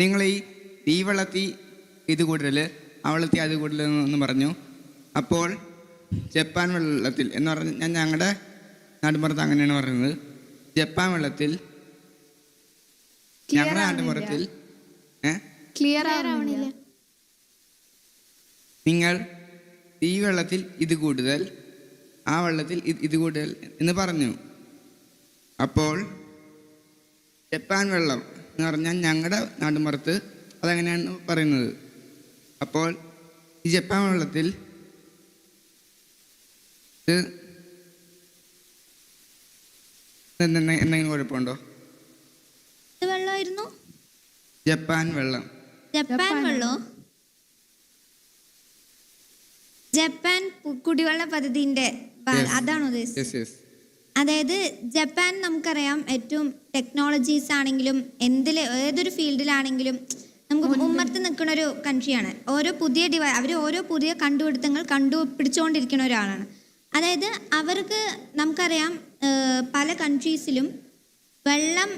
S8: നിങ്ങൾ ഈ വെള്ളത്തിൽ ഇത് കൂടുതൽ, ആ വെള്ളത്തിൽ അത് കൂടുതൽ എന്ന് പറഞ്ഞു. അപ്പോൾ ജപ്പാൻ വെള്ളത്തിൽ എന്ന് പറഞ്ഞാൽ ഞങ്ങളുടെ നാട്ടുമ്പുറത്ത് അങ്ങനെയാണ് പറയുന്നത്. ജപ്പാൻ വെള്ളത്തിൽ ഞങ്ങളുടെ നാട്ടുമ്പുറത്തിൽ
S2: ക്ലിയർ ആവണില്ല.
S8: നിങ്ങൾ ഈ വെള്ളത്തിൽ ഇത് കൂടുതൽ, ആ വെള്ളത്തിൽ ഇത് കൂടുതൽ എന്ന് പറഞ്ഞു. അപ്പോൾ ജപ്പാൻ വെള്ളം എന്ന് പറഞ്ഞാൽ ഞങ്ങളുടെ നാട്ടുമ്പുറത്ത് അതങ്ങനെയാണ് പറയുന്നത്. അപ്പോൾ ഈ ജപ്പാൻ വെള്ളത്തിൽ എന്തെങ്കിലും കുഴപ്പമുണ്ടോ?
S3: വെള്ളമായിരുന്നു
S8: ജപ്പാൻ വെള്ളം.
S3: ജപ്പാൻ വെള്ളോ? ജപ്പാൻ കുടിവെള്ള പദ്ധതിന്റെ അതാണോ ഉദ്ദേശിച്ചത്? അതായത് ജപ്പാൻ നമുക്കറിയാം ഏറ്റവും ടെക്നോളജീസ് ആണെങ്കിലും ഏതൊരു ഫീൽഡിലാണെങ്കിലും നമുക്ക് മുമ്പത്ത് നിൽക്കുന്ന ഒരു കൺട്രിയാണ്. ഓരോ പുതിയ അവർ ഓരോ പുതിയ കണ്ടുപിടുത്തങ്ങൾ കണ്ടുപിടിച്ചുകൊണ്ടിരിക്കുന്ന ഒരാളാണ്. അതായത് അവർക്ക് നമുക്കറിയാം പല കൺട്രീസിലും വെള്ളം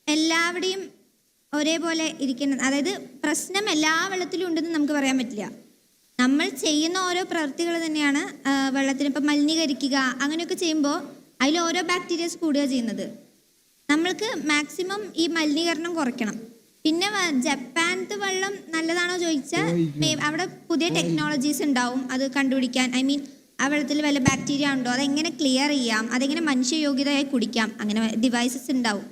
S3: എല്ലാവിടെയും ഒരേപോലെ ഇരിക്കുന്നത്, അതായത് പ്രശ്നം എല്ലാ വെള്ളത്തിലും ഉണ്ടെന്ന് നമുക്ക് പറയാൻ പറ്റില്ല. നമ്മൾ ചെയ്യുന്ന ഓരോ പ്രവൃത്തികൾ തന്നെയാണ് വെള്ളത്തിന് ഇപ്പം മലിനീകരിക്കുക അങ്ങനെയൊക്കെ ചെയ്യുമ്പോൾ അതിൽ ഓരോ ബാക്ടീരിയസ് കൂടുക ചെയ്യുന്നത്. നമ്മൾക്ക് മാക്സിമം ഈ മലിനീകരണം കുറയ്ക്കണം. പിന്നെ ജപ്പാനത്തെ വെള്ളം നല്ലതാണോ ചോദിച്ചാൽ അവിടെ പുതിയ ടെക്നോളജീസ് ഉണ്ടാവും അത് കണ്ടുപിടിക്കാൻ. ഐ മീൻ ആ വെള്ളത്തിൽ വല്ല ബാക്ടീരിയ ഉണ്ടോ, അതെങ്ങനെ ക്ലിയർ ചെയ്യാം, അതെങ്ങനെ മനുഷ്യയോഗ്യതയായി കുടിക്കാം, അങ്ങനെ ഡിവൈസസ് ഉണ്ടാവും.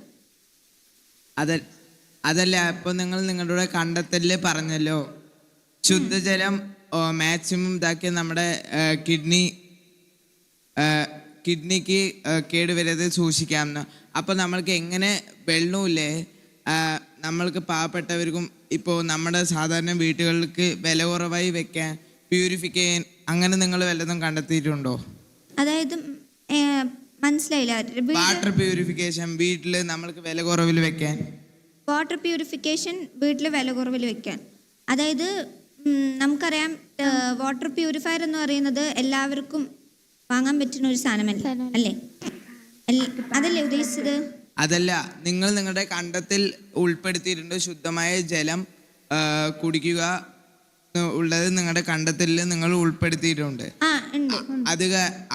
S8: അതല്ല, ഇപ്പോൾ നിങ്ങൾ നിങ്ങളുടെ കണ്ടെത്തലിൽ പറഞ്ഞല്ലോ ശുദ്ധജലം മാക്സിമം ഇതാക്കി നമ്മുടെ കിഡ്നിക്ക് കേടുവരാതെ സൂക്ഷിക്കാമെന്ന്. അപ്പോൾ നമ്മൾക്ക് എങ്ങനെ വെള്ളമില്ലേ നമ്മൾക്ക് പാവപ്പെട്ടവർക്കും ഇപ്പോൾ നമ്മുടെ സാധാരണ വീട്ടുകൾക്ക് വില കുറവായി വെക്കാൻ പ്യൂരിഫിക്കാൻ അങ്ങനെ നിങ്ങൾ വല്ലതും കണ്ടെത്തിയിട്ടുണ്ടോ?
S3: അതായത് മനസ്സിലായില്ല.
S8: വാട്ടർ പ്യൂരിഫിക്കേഷൻ വീട്ടിൽ നമ്മൾക്ക് വില കുറവിൽ വെക്കാൻ.
S3: വാട്ടർ പ്യൂരിഫിക്കേഷൻ വീട്ടിൽ വില കുറവിൽ വെക്കാൻ, അതായത് നമുക്കറിയാം വാട്ടർ പ്യൂരിഫയർ എന്ന് പറയുന്നത് എല്ലാവർക്കും വാങ്ങാൻ പറ്റുന്ന ഒരു സാധനമല്ല അല്ലേ? അതല്ലേ ഉദ്ദേശിച്ചത്?
S8: അതല്ല, നിങ്ങൾ നിങ്ങളുടെ കണ്ടെത്തൽ ഉൾപ്പെടുത്തിയിട്ടുണ്ട് ശുദ്ധമായ ജലം കുടിക്കുക ഉള്ളത് നിങ്ങളുടെ കണ്ടെത്തലിൽ നിങ്ങൾ ഉൾപ്പെടുത്തിയിട്ടുണ്ട്. അത്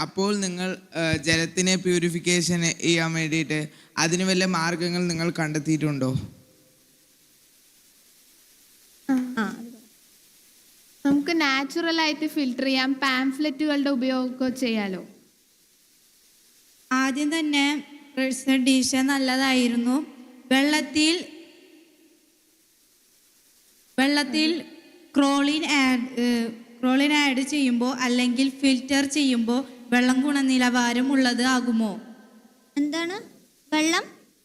S8: അപ്പോൾ നിങ്ങൾ ജലത്തിനെ പ്യൂരിഫിക്കേഷൻ ചെയ്യാൻ വേണ്ടിയിട്ട് അതിന് വല്ല മാർഗങ്ങൾ നിങ്ങൾ കണ്ടെത്തിയിട്ടുണ്ടോ?
S2: നമുക്ക് നാച്ചുറൽ ആയിട്ട് ഫിൽട്ടർ ചെയ്യാം, പാംഫ്ലെറ്റുകളുടെ ഉപയോഗം ചെയ്യാലോ.
S5: ആദ്യം തന്നെ പ്രസന്റേഷൻ നല്ലതായിരുന്നു. വെള്ളത്തിൽ ക്ലോറിൻ ആഡ് ചെയ്യുമ്പോൾ അല്ലെങ്കിൽ ഫിൽറ്റർ ചെയ്യുമ്പോൾ വെള്ളം ഗുണനിലവാരം ഉള്ളത് ആകുമോ?
S3: എന്താണ്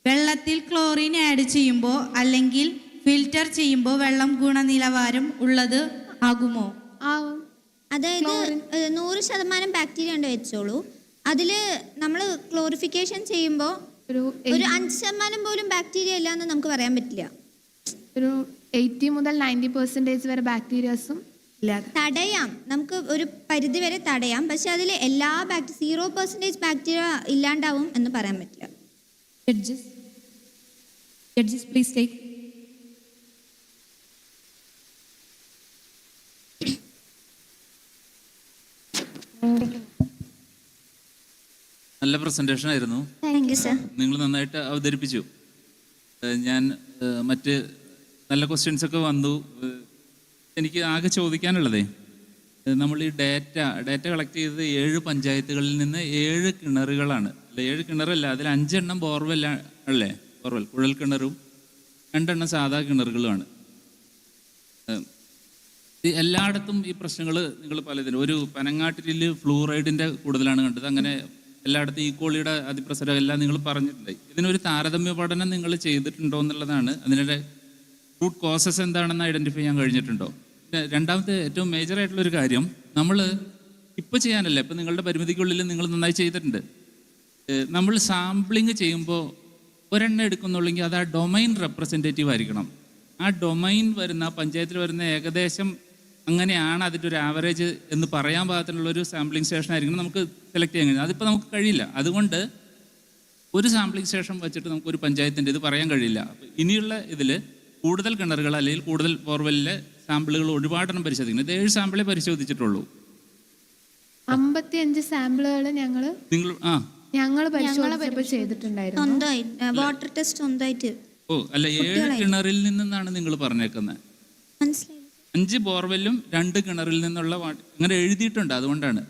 S5: വെള്ളത്തിൽ ക്ലോറിൻ ആഡ് ചെയ്യുമ്പോൾ അല്ലെങ്കിൽ ഫിൽറ്റർ ചെയ്യുമ്പോൾ വെള്ളം ഗുണനിലവാരം ഉള്ളത് ആകുമോ?
S2: ആവും.
S3: അതായത് 100% ബാക്ടീരിയ ഉണ്ട് വെച്ചോളൂ. അതിൽ നമ്മൾ ക്ലോറിഫിക്കേഷൻ ചെയ്യുമ്പോൾ ഒരു 5% പോലും ബാക്ടീരിയ ഇല്ല എന്ന് നമുക്ക് പറയാൻ പറ്റില്ല.
S2: ഒരു 80 മുതൽ 90% വരെ ബാക്ടീരിയാസും
S3: തടയാം, നമുക്ക് ഒരു പരിധി വരെ തടയാം. പക്ഷെ അതിൽ എല്ലാ 0% ബാക്ടീരിയ ഇല്ലാണ്ടാവും എന്ന് പറയാൻ പറ്റില്ല.
S9: Judges, please take.
S10: നല്ല പ്രസന്റേഷൻ ആയിരുന്നു.
S3: Thank you sir.
S10: നിങ്ങൾ നന്നായിട്ട് അവതരിപ്പിച്ചു. ഞാൻ മറ്റ് നല്ല ക്വസ്റ്റ്യൻസ് ഒക്കെ വന്നു. എനിക്ക് ആകെ ചോദിക്കാനുള്ളതേ, നമ്മൾ ഈ ഡാറ്റ കളക്ട് ചെയ്തത് 7 പഞ്ചായത്തുകളിൽ നിന്ന് 7 കിണറുകളാണ്. അല്ല 7 കിണറല്ല, അതിൽ 5 എണ്ണം ബോർവെൽ അല്ലേ? ബോർവെൽ കുഴൽ കിണറും 2 എണ്ണം സാധാ കിണറുകളുമാണ്. എല്ലായിടത്തും ഈ പ്രശ്നങ്ങൾ നിങ്ങൾ പലതിനും, ഒരു പനങ്ങാട്ടിൽ ഫ്ലൂറൈഡിൻ്റെ കൂടുതലാണ് കണ്ടത്. അങ്ങനെ എല്ലായിടത്തും ഈക്കോളിയുടെ അതിപ്രസരം എല്ലാം നിങ്ങൾ പറഞ്ഞിട്ടുണ്ട്. ഇതിനൊരു താരതമ്യ പഠനം നിങ്ങൾ ചെയ്തിട്ടുണ്ടോ എന്നുള്ളതാണ്. അതിൻ്റെ റൂട്ട് കോസസ് എന്താണെന്ന് ഐഡൻറ്റിഫൈ ചെയ്യാൻ കഴിഞ്ഞിട്ടുണ്ടോ? രണ്ടാമത്തെ ഏറ്റവും മേജറായിട്ടുള്ളൊരു കാര്യം, നമ്മൾ ഇപ്പോൾ ചെയ്യാനല്ല, ഇപ്പം നിങ്ങളുടെ പരിമിതിക്കുള്ളിൽ നിങ്ങൾ നന്നായി ചെയ്തിട്ടുണ്ട്. നമ്മൾ സാമ്പിളിങ് ചെയ്യുമ്പോൾ ഒരെണ്ണം എടുക്കുന്നുള്ളെങ്കിൽ അത് ആ ഡൊമൈൻ റെപ്രസെൻറ്റേറ്റീവ് ആയിരിക്കണം. ആ ഡൊമൈൻ വരുന്ന പഞ്ചായത്തിൽ വരുന്ന ഏകദേശം അങ്ങനെയാണ് അതിൻ്റെ ഒരു ആവറേജ് എന്ന് പറയാൻ പാകത്തിനുള്ളൊരു സാമ്പിളിംഗ് സ്റ്റേഷൻ ആയിരിക്കണം നമുക്ക് സെലക്ട് ചെയ്യാൻ കഴിയും. അതിപ്പോൾ നമുക്ക് കഴിയില്ല. അതുകൊണ്ട് ഒരു സാമ്പിളിംഗ് സ്റ്റേഷൻ വെച്ചിട്ട് നമുക്കൊരു പഞ്ചായത്തിൻ്റെ ഇത് പറയാൻ കഴിയില്ല. അപ്പോൾ ഇനിയുള്ള ഇതിൽ കൂടുതൽ കിണറുകൾ അല്ലെങ്കിൽ കൂടുതൽ ബോർവെല്ലിലെ സാമ്പിളുകൾ ഒരുപാടെണ്ണം പരിശോധിക്കണം. ഇത് 7 സാമ്പിളേ പരിശോധിച്ചിട്ടുള്ളൂ.
S2: 55 സാമ്പിളുകൾ ഞങ്ങൾ പരിശോധിച്ചപ്പോൾ ചെയ്തിട്ടുണ്ടായിരുന്നു.
S3: സ്വന്തമായിട്ട് വാട്ടർ ടെസ്റ്റ് സ്വന്തമായിട്ട്.
S10: ഓ അല്ല, 7 കിണറിൽ നിന്നാണ് നിങ്ങൾ പറഞ്ഞേക്കുന്നത്.
S3: മനസ്സിലായി.
S10: 5 ബോർവെല്ലും 2 കിണറിൽ നിന്നുള്ള അങ്ങനെ എഴുതിയിട്ടുണ്ട്. അതുകൊണ്ടാണ്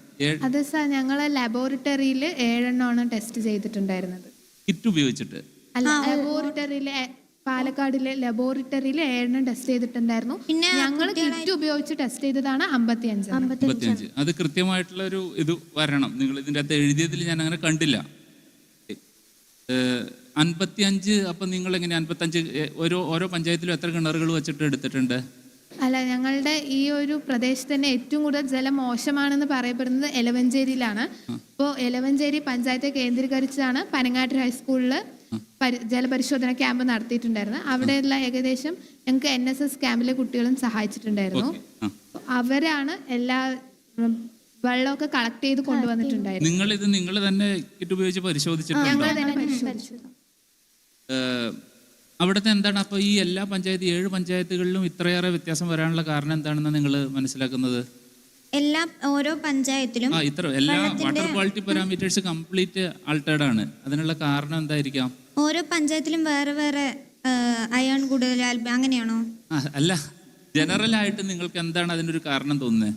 S2: അത് സാർ, ഞങ്ങളെ ലബോറട്ടറിയിൽ 7 എണ്ണമാണ് ടെസ്റ്റ് ചെയ്തിട്ടുണ്ടായിരുന്നത്.
S10: കിറ്റ് ഉപയോഗിച്ചിട്ട്
S2: അല്ല, ലബോറട്ടറിയിലെ പാലക്കാടിലെ ലബോറട്ടറിയിൽ 7 എണ്ണം ടെസ്റ്റ് ചെയ്തിട്ടുണ്ടായിരുന്നു.
S3: പിന്നെ
S2: ഞങ്ങൾ കിറ്റ് ഉപയോഗിച്ച് ടെസ്റ്റ് ചെയ്തതാണ് 55.
S10: അത് കൃത്യമായിട്ടുള്ള ഒരു ഇത് വരണം. നിങ്ങൾ ഇതിൻ്റെ അകത്ത് എഴുതിയതിൽ ഞാൻ അങ്ങനെ കണ്ടില്ല. 55. അപ്പം നിങ്ങൾ എങ്ങനെ 55 ഓരോ പഞ്ചായത്തിലും എത്ര കിണറുകൾ വെച്ചിട്ട് എടുത്തിട്ടുണ്ട്?
S2: അല്ല, ഞങ്ങളുടെ ഈ ഒരു പ്രദേശത്ത് തന്നെ ഏറ്റവും കൂടുതൽ ജലം മോശമാണെന്ന് പറയപ്പെടുന്നത് എലവഞ്ചേരിയിലാണ്. ഇപ്പോൾ എലവഞ്ചേരി പഞ്ചായത്തെ കേന്ദ്രീകരിച്ചാണ് പനങ്ങാട്ട് ഹൈസ്കൂളിൽ ജലപരിശോധന ക്യാമ്പ് നടത്തിയിട്ടുണ്ടായിരുന്നത്. അവിടെയുള്ള ഏകദേശം ഞങ്ങൾക്ക് NSS ക്യാമ്പിലെ കുട്ടികളും സഹായിച്ചിട്ടുണ്ടായിരുന്നു. അവരാണ് എല്ലാ വെള്ളമൊക്കെ കളക്ട് ചെയ്ത് കൊണ്ടുവന്നിട്ടുണ്ടായിരുന്നു.
S10: നിങ്ങൾ തന്നെ കിറ്റ് ഉപയോഗിച്ച് പരിശോധിച്ചിട്ടുണ്ടോ?
S2: ഞങ്ങൾ തന്നെ പരിശോധിച്ചു.
S10: അവിടുത്തെ എന്താണ് അപ്പോൾ ഈ എല്ലാ 7 പഞ്ചായത്തുകളിലും ഇത്രയേറെ വ്യത്യാസം വരാനുള്ള കാരണം എന്താണെന്ന് നിങ്ങൾ മനസ്സിലാക്കുന്നത്?
S3: ഓരോ പഞ്ചായത്തിലും
S10: എല്ലാ water quality parameters complete altered ആണ്. അതിനുള്ള കാരണം എന്തായിരിക്കാം?
S3: ഓരോ പഞ്ചായത്തിലും വേറെ വേറെ അയൺ കൂടുതൽ അങ്ങനെയാണോ?
S10: അല്ല, ജനറൽ ആയിട്ട് നിങ്ങൾക്ക് എന്താണ് അതിനൊരു കാരണം തോന്നുന്നത്?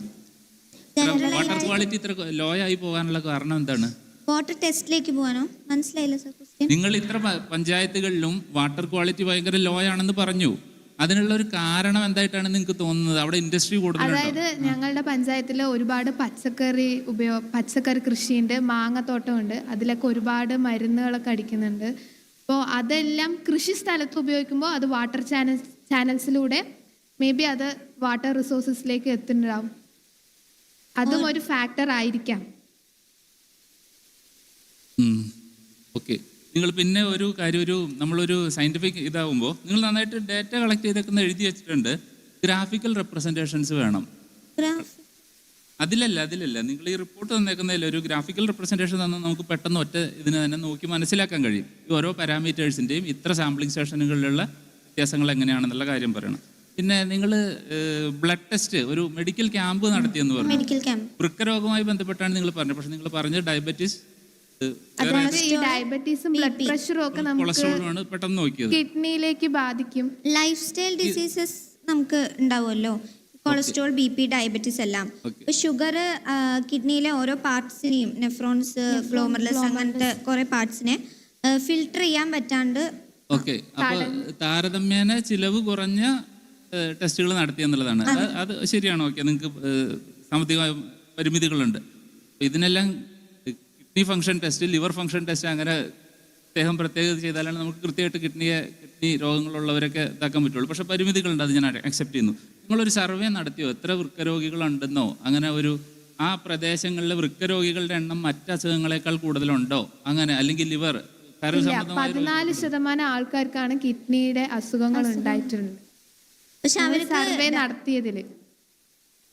S10: വാട്ടർ ക്വാളിറ്റി ഇത്ര ലോ ആയി പോകാനുള്ള കാരണം എന്താണ്?
S3: വാട്ടർ ടെസ്റ്റിലേക്ക് പോകാനോ? മനസ്സിലായില്ല സർ.
S10: നിങ്ങൾ ഇത്ര പഞ്ചായത്തുകളിലും വാട്ടർ ക്വാളിറ്റി ഭയങ്കര ലോ ആണെന്ന് പറഞ്ഞു. അതിനുള്ള ഒരു കാരണം എന്തായിട്ടാണ് നിങ്ങൾക്ക് തോന്നുന്നത്? അവിടെ ഇൻഡസ്ട്രി കൂടുതലുണ്ടോ?
S2: അതായത് ഞങ്ങളുടെ പഞ്ചായത്തിൽ ഒരുപാട് പച്ചക്കറി കൃഷിയുണ്ട്, മാങ്ങത്തോട്ടമുണ്ട്. അതിലൊക്കെ ഒരുപാട് മരുന്നുകളൊക്കെ അടിക്കുന്നുണ്ട്. അപ്പോൾ അതെല്ലാം കൃഷി സ്ഥലത്ത് ഉപയോഗിക്കുമ്പോൾ അത് വാട്ടർ ചാനൽസിലൂടെ മേ ബി അത് വാട്ടർ റിസോഴ്സസിലേക്ക് എത്തുന്നുണ്ടാവും. അതും ഒരു ഫാക്ടർ ആയിരിക്കാം.
S10: ഓക്കെ. നിങ്ങൾ പിന്നെ ഒരു കാര്യം, നമ്മളൊരു സയന്റിഫിക് ഇതാവുമ്പോൾ നിങ്ങൾ നന്നായിട്ട് ഡാറ്റ കളക്ട് ചെയ്തേക്കുന്ന എഴുതി വെച്ചിട്ടുണ്ട്. ഗ്രാഫിക്കൽ റെപ്രസെൻറ്റേഷൻസ് വേണം. അതിലല്ല നിങ്ങൾ ഈ റിപ്പോർട്ട് തന്നേക്കുന്നതിൽ ഒരു ഗ്രാഫിക്കൽ റെപ്രസെൻറ്റേഷൻ തന്നാൽ നമുക്ക് പെട്ടെന്ന് ഒറ്റ ഇതിന് തന്നെ നോക്കി മനസ്സിലാക്കാൻ കഴിയും. ഈ ഓരോ പാരാമീറ്റേഴ്സിൻ്റെയും ഇത്ര സാമ്പിളിംഗ് സ്റ്റേഷനുകളിലുള്ള വ്യത്യാസങ്ങൾ എങ്ങനെയാണെന്നുള്ള കാര്യം പറയണം. പിന്നെ നിങ്ങൾ ബ്ലഡ് ടെസ്റ്റ് ഒരു മെഡിക്കൽ ക്യാമ്പ് നടത്തിയെന്ന് പറഞ്ഞു. വൃക്കരോഗവുമായി ബന്ധപ്പെട്ടാണ് നിങ്ങൾ പറഞ്ഞത്. പക്ഷെ നിങ്ങൾ പറഞ്ഞത് ഡയബറ്റീസും ബ്ലഡ് പ്രഷറും ഒക്കെ കൊളസ്ട്രോളുമാണ് പെട്ടെന്ന് നോക്കിയത്.
S2: കിഡ്നിയിലേക്ക് ബാധിക്കും.
S3: ലൈഫ് സ്റ്റൈൽ ഡിസീസസ് നമുക്ക് ഉണ്ടാവുമല്ലോ, കൊളസ്ട്രോൾ, BP, ഡയബറ്റീസ് എല്ലാം. ഷുഗർ കിഡ്നിയിലെ ഓരോ പാർട്സിനെയും, നെഫ്രോൺസ്, ഗ്ലോമർലസ്, അങ്ങനത്തെ കുറെ പാർട്സിനെ ഫിൽട്ടർ ചെയ്യാൻ പറ്റാണ്ട്.
S10: ഓക്കെ. അപ്പോൾ താരതമ്യേന ചിലവ് കുറഞ്ഞ ടെസ്റ്റുകൾ നടത്തിയെന്നുള്ളതാണ്. അത് ശരിയാണോ? ഓക്കെ. നിങ്ങൾക്ക് സാമ്പത്തിക പരിമിതികളുണ്ട്. ഇതിനെല്ലാം kidney function test, liver function test, അങ്ങനെ അദ്ദേഹം പ്രത്യേകത ചെയ്താലാണ് നമുക്ക് കൃത്യമായിട്ട് കിഡ്നി രോഗങ്ങളുള്ളവരൊക്കെ ഇതാക്കാൻ പറ്റുള്ളൂ. പക്ഷേ പരിമിതികളുണ്ട്, അത് ഞാൻ അക്സെപ്റ്റ് ചെയ്യുന്നു. നിങ്ങളൊരു സർവേ നടത്തിയോ? എത്ര വൃക്കരോഗികളുണ്ടെന്നോ? അങ്ങനെ ആ പ്രദേശങ്ങളിലെ വൃക്കരോഗികളുടെ എണ്ണം മറ്റ് അസുഖങ്ങളെക്കാൾ കൂടുതലുണ്ടോ? അങ്ങനെ അല്ലെങ്കിൽ ലിവർ
S2: 14% ആൾക്കാർക്കാണ് കിഡ്നിയുടെ അസുഖങ്ങൾ ഉണ്ടായിട്ടുണ്ട്.
S3: പക്ഷെ അവർ
S2: സർവേ നടത്തിയതിൽ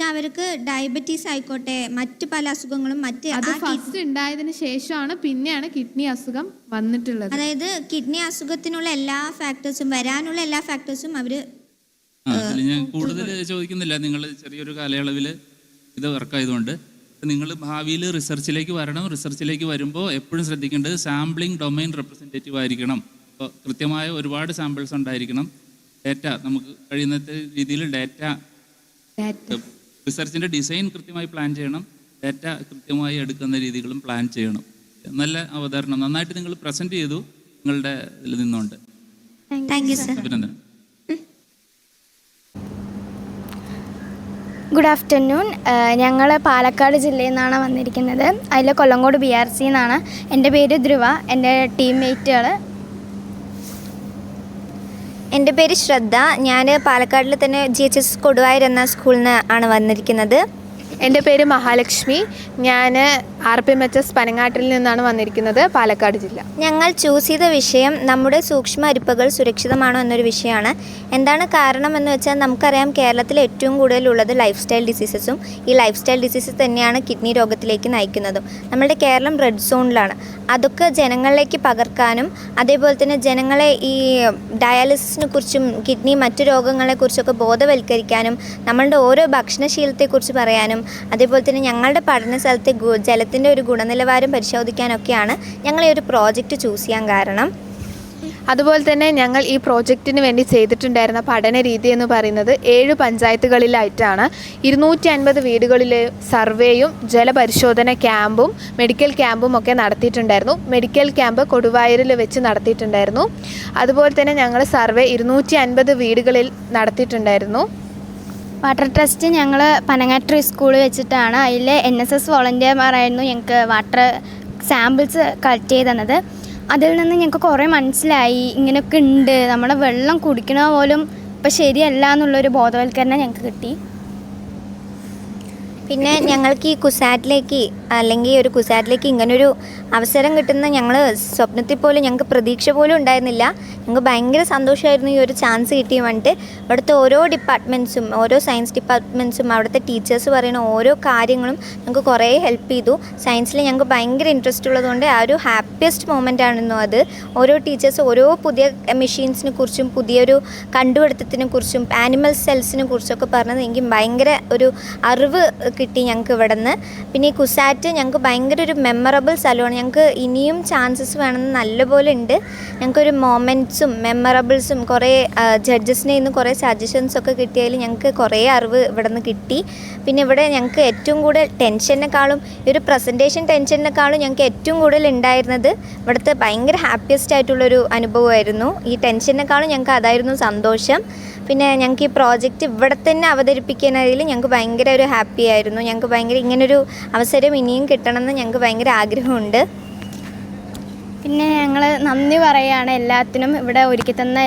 S3: പക്ഷെ അവർക്ക് ഡയബറ്റീസ് ആയിക്കോട്ടെ മറ്റു പല അസുഖങ്ങളും
S2: അത് ഫസ്റ്റ് ഉണ്ടായതിനു ശേഷമാണ് പിന്നെയാണ് കിഡ്നി അസുഖം വന്നിട്ടുള്ളത്.
S3: അതായത് കിഡ്നി അസുഖത്തിനുള്ള എല്ലാ ഫാക്ടേഴ്സും വരാനുള്ള എല്ലാ ഫാക്ടേഴ്സും അവര്
S10: ഞാൻ കൂടുതൽ ചോദിക്കുന്നില്ല. നിങ്ങൾ ചെറിയൊരു കാലയളവിൽ ഇത് വർക്കായതുകൊണ്ട് നിങ്ങൾ ഭാവിയിൽ റിസർച്ചിലേക്ക് വരണം. റിസർച്ചിലേക്ക് വരുമ്പോൾ എപ്പോഴും ശ്രദ്ധിക്കേണ്ടത് സാമ്പിളിംഗ് ഡൊമൈൻ റെപ്രസെൻറ്റേറ്റീവ് ആയിരിക്കണം. അപ്പോൾ കൃത്യമായ ഒരുപാട് സാമ്പിൾസ് ഉണ്ടായിരിക്കണം. ഡാറ്റ നമുക്ക് കഴിയുന്ന രീതിയിൽ ഡാറ്റ റിസർച്ചിൻ്റെ ഡിസൈൻ കൃത്യമായി പ്ലാൻ ചെയ്യണം. ഡാറ്റ കൃത്യമായി എടുക്കുന്ന രീതികളും പ്ലാൻ ചെയ്യണം. നല്ല അവതരണം നന്നായിട്ട് നിങ്ങൾ പ്രസൻറ്റ് ചെയ്തു. നിങ്ങളുടെ ഇതിൽ നിന്നുകൊണ്ട് അഭിനന്ദനം.
S11: Good afternoon. ഞങ്ങൾ പാലക്കാട് ജില്ലയിൽ നിന്നാണ് വന്നിരിക്കുന്നത്. അതിൽ കൊല്ലങ്കോട് BRC എന്നാണ്. എൻ്റെ പേര് ധ്രുവ. എൻ്റെ ടീംമേറ്റുകൾ
S3: എൻ്റെ പേര് ശ്രദ്ധ. ഞാൻ പാലക്കാടിൽ തന്നെ GHS കൊടുവായൂർ എന്ന സ്കൂളിൽ നിന്ന് ആണ് വന്നിരിക്കുന്നത്.
S2: എൻ്റെ പേര് മഹാലക്ഷ്മി. ഞാൻ RPMHS പനങ്ങാട്ടിൽ നിന്നാണ് വന്നിരിക്കുന്നത്, പാലക്കാട് ജില്ല.
S3: ഞങ്ങൾ ചൂസ് ചെയ്ത വിഷയം നമ്മുടെ സൂക്ഷ്മ അരിപ്പകൾ സുരക്ഷിതമാണോ എന്നൊരു വിഷയമാണ്. എന്താണ് കാരണം എന്ന് വെച്ചാൽ നമുക്കറിയാം കേരളത്തിൽ ഏറ്റവും കൂടുതലുള്ളത് ലൈഫ് സ്റ്റൈൽ ഡിസീസസും ഈ ലൈഫ് സ്റ്റൈൽ ഡിസീസസ് തന്നെയാണ് കിഡ്നി രോഗത്തിലേക്ക് നയിക്കുന്നതും. നമ്മുടെ കേരളം റെഡ് സോണിലാണ്. അതൊക്കെ ജനങ്ങളിലേക്ക് പകർക്കാനും അതേപോലെ തന്നെ ജനങ്ങളെ ഈ ഡയാലിസിസിനെ കുറിച്ചും കിഡ്നി മറ്റു രോഗങ്ങളെക്കുറിച്ചൊക്കെ ബോധവൽക്കരിക്കാനും നമ്മളുടെ ഓരോ ഭക്ഷണശീലത്തെക്കുറിച്ച് പറയാനും അതേപോലെ തന്നെ ഞങ്ങളുടെ പഠന സ്ഥലത്തെ ജലത്തിൻ്റെ ഒരു ഗുണനിലവാരം പരിശോധിക്കാനൊക്കെയാണ് ഞങ്ങൾ ഈ ഒരു പ്രോജക്റ്റ് ചൂസ് ചെയ്യാൻ കാരണം.
S2: അതുപോലെ തന്നെ ഞങ്ങൾ ഈ പ്രോജക്റ്റിന് വേണ്ടി ചെയ്തിട്ടുണ്ടായിരുന്ന പഠന രീതി എന്ന് പറയുന്നത് 7 പഞ്ചായത്തുകളിലായിട്ടാണ് 250 വീടുകളിലെ സർവേയും ജലപരിശോധന ക്യാമ്പും മെഡിക്കൽ ക്യാമ്പും ഒക്കെ നടത്തിയിട്ടുണ്ടായിരുന്നു. മെഡിക്കൽ ക്യാമ്പ് കൊടുവായൂരിൽ വെച്ച് നടത്തിയിട്ടുണ്ടായിരുന്നു. അതുപോലെ തന്നെ ഞങ്ങൾ സർവേ 250 വീടുകളിൽ നടത്തിയിട്ടുണ്ടായിരുന്നു.
S11: വാട്ടർ ടെസ്റ്റ് ഞങ്ങൾ പനങ്ങാട്ടി സ്കൂളിൽ വെച്ചിട്ടാണ്. അതിൽ NSS വോളണ്ടിയർമാരായിരുന്നു ഞങ്ങൾക്ക് വാട്ടർ സാമ്പിൾസ് കളക്ട് ചെയ്ത് തന്നത്. അതിൽ നിന്ന് ഞങ്ങൾക്ക് കുറേ മനസ്സിലായി, ഇങ്ങനെയൊക്കെ ഉണ്ട്, നമ്മുടെ വെള്ളം കുടിക്കണ പോലും ഇപ്പം ശരിയല്ല എന്നുള്ളൊരു ബോധവൽക്കരണം ഞങ്ങൾക്ക് കിട്ടി.
S3: പിന്നെ ഞങ്ങൾക്ക് ഈ കുസാറ്റിലേക്ക് അല്ലെങ്കിൽ ഒരു കുസാറ്റിലേക്ക് ഇങ്ങനൊരു അവസരം കിട്ടുന്ന ഞങ്ങൾ സ്വപ്നത്തിൽ പോലും ഞങ്ങൾക്ക് പ്രതീക്ഷ പോലും ഉണ്ടായിരുന്നില്ല. ഞങ്ങൾക്ക് ഭയങ്കര സന്തോഷമായിരുന്നു ഈ ഒരു ചാൻസ് കിട്ടി വന്നിട്ട്. ഇവിടുത്തെ ഓരോ ഡിപ്പാർട്ട്മെൻറ്റ്സും ഓരോ സയൻസ് ഡിപ്പാർട്ട്മെൻറ്റ്സും അവിടുത്തെ ടീച്ചേഴ്സ് പറയുന്ന ഓരോ കാര്യങ്ങളും ഞങ്ങൾക്ക് കുറേ ഹെൽപ്പ് ചെയ്തു. സയൻസിൽ ഞങ്ങൾക്ക് ഭയങ്കര ഇൻട്രസ്റ്റ് ഉള്ളതുകൊണ്ട് ആ ഒരു ഹാപ്പിയസ്റ്റ് മൊമെൻ്റ് ആണെന്നോ അത്. ഓരോ ടീച്ചേഴ്സ് ഓരോ പുതിയ മെഷീൻസിനെ കുറിച്ചും പുതിയൊരു കണ്ടുപിടുത്തത്തിനെ കുറിച്ചും ആനിമൽ സെൽസിനെ കുറിച്ചൊക്കെ പറഞ്ഞത് എനിക്ക് ഭയങ്കര ഒരു അറിവ് കിട്ടി ഞങ്ങൾക്ക് ഇവിടെ നിന്ന്. പിന്നെ ഈ കുസാറ്റ് ഞങ്ങൾക്ക് ഭയങ്കര ഒരു മെമ്മറബിൾ സ്ഥലമാണ്. ഞങ്ങൾക്ക് ഇനിയും ചാൻസസ് വേണമെന്ന് നല്ലപോലെ ഉണ്ട്. ഞങ്ങൾക്കൊരു മൊമെൻറ്റ്സും മെമ്മറബിൾസും കുറേ ജഡ്ജസിനെ നിന്ന് കുറേ സജഷൻസൊക്കെ കിട്ടിയതിൽ ഞങ്ങൾക്ക് കുറേ അറിവ് ഇവിടെ നിന്ന് കിട്ടി. പിന്നെ ഇവിടെ ഞങ്ങൾക്ക് ഏറ്റവും കൂടുതൽ ടെൻഷനേക്കാളും ഈ ഒരു പ്രസൻറ്റേഷൻ ടെൻഷനേക്കാളും ഞങ്ങൾക്ക് ഏറ്റവും കൂടുതൽ ഉണ്ടായിരുന്നത് ഇവിടുത്തെ ഭയങ്കര ഹാപ്പിയസ്റ്റ് ആയിട്ടുള്ളൊരു അനുഭവമായിരുന്നു. ഈ ടെൻഷനേക്കാളും ഞങ്ങൾക്ക് അതായിരുന്നു സന്തോഷം. പിന്നെ ഞങ്ങൾക്ക് ഈ പ്രോജക്റ്റ് ഇവിടെ തന്നെ അവതരിപ്പിക്കുന്നതിൽ ഞങ്ങൾക്ക് ഭയങ്കര ഒരു ഹാപ്പി ആയിരുന്നു. ഞങ്ങൾക്ക് ഭയങ്കര ഇങ്ങനൊരു അവസരം ഇനിയും കിട്ടണമെന്ന് ഞങ്ങൾക്ക് ഭയങ്കര ആഗ്രഹമുണ്ട്.
S11: പിന്നെ ഞങ്ങൾ നന്ദി പറയുകയാണ് എല്ലാത്തിനും. ഇവിടെ ഒരുക്കി തന്ന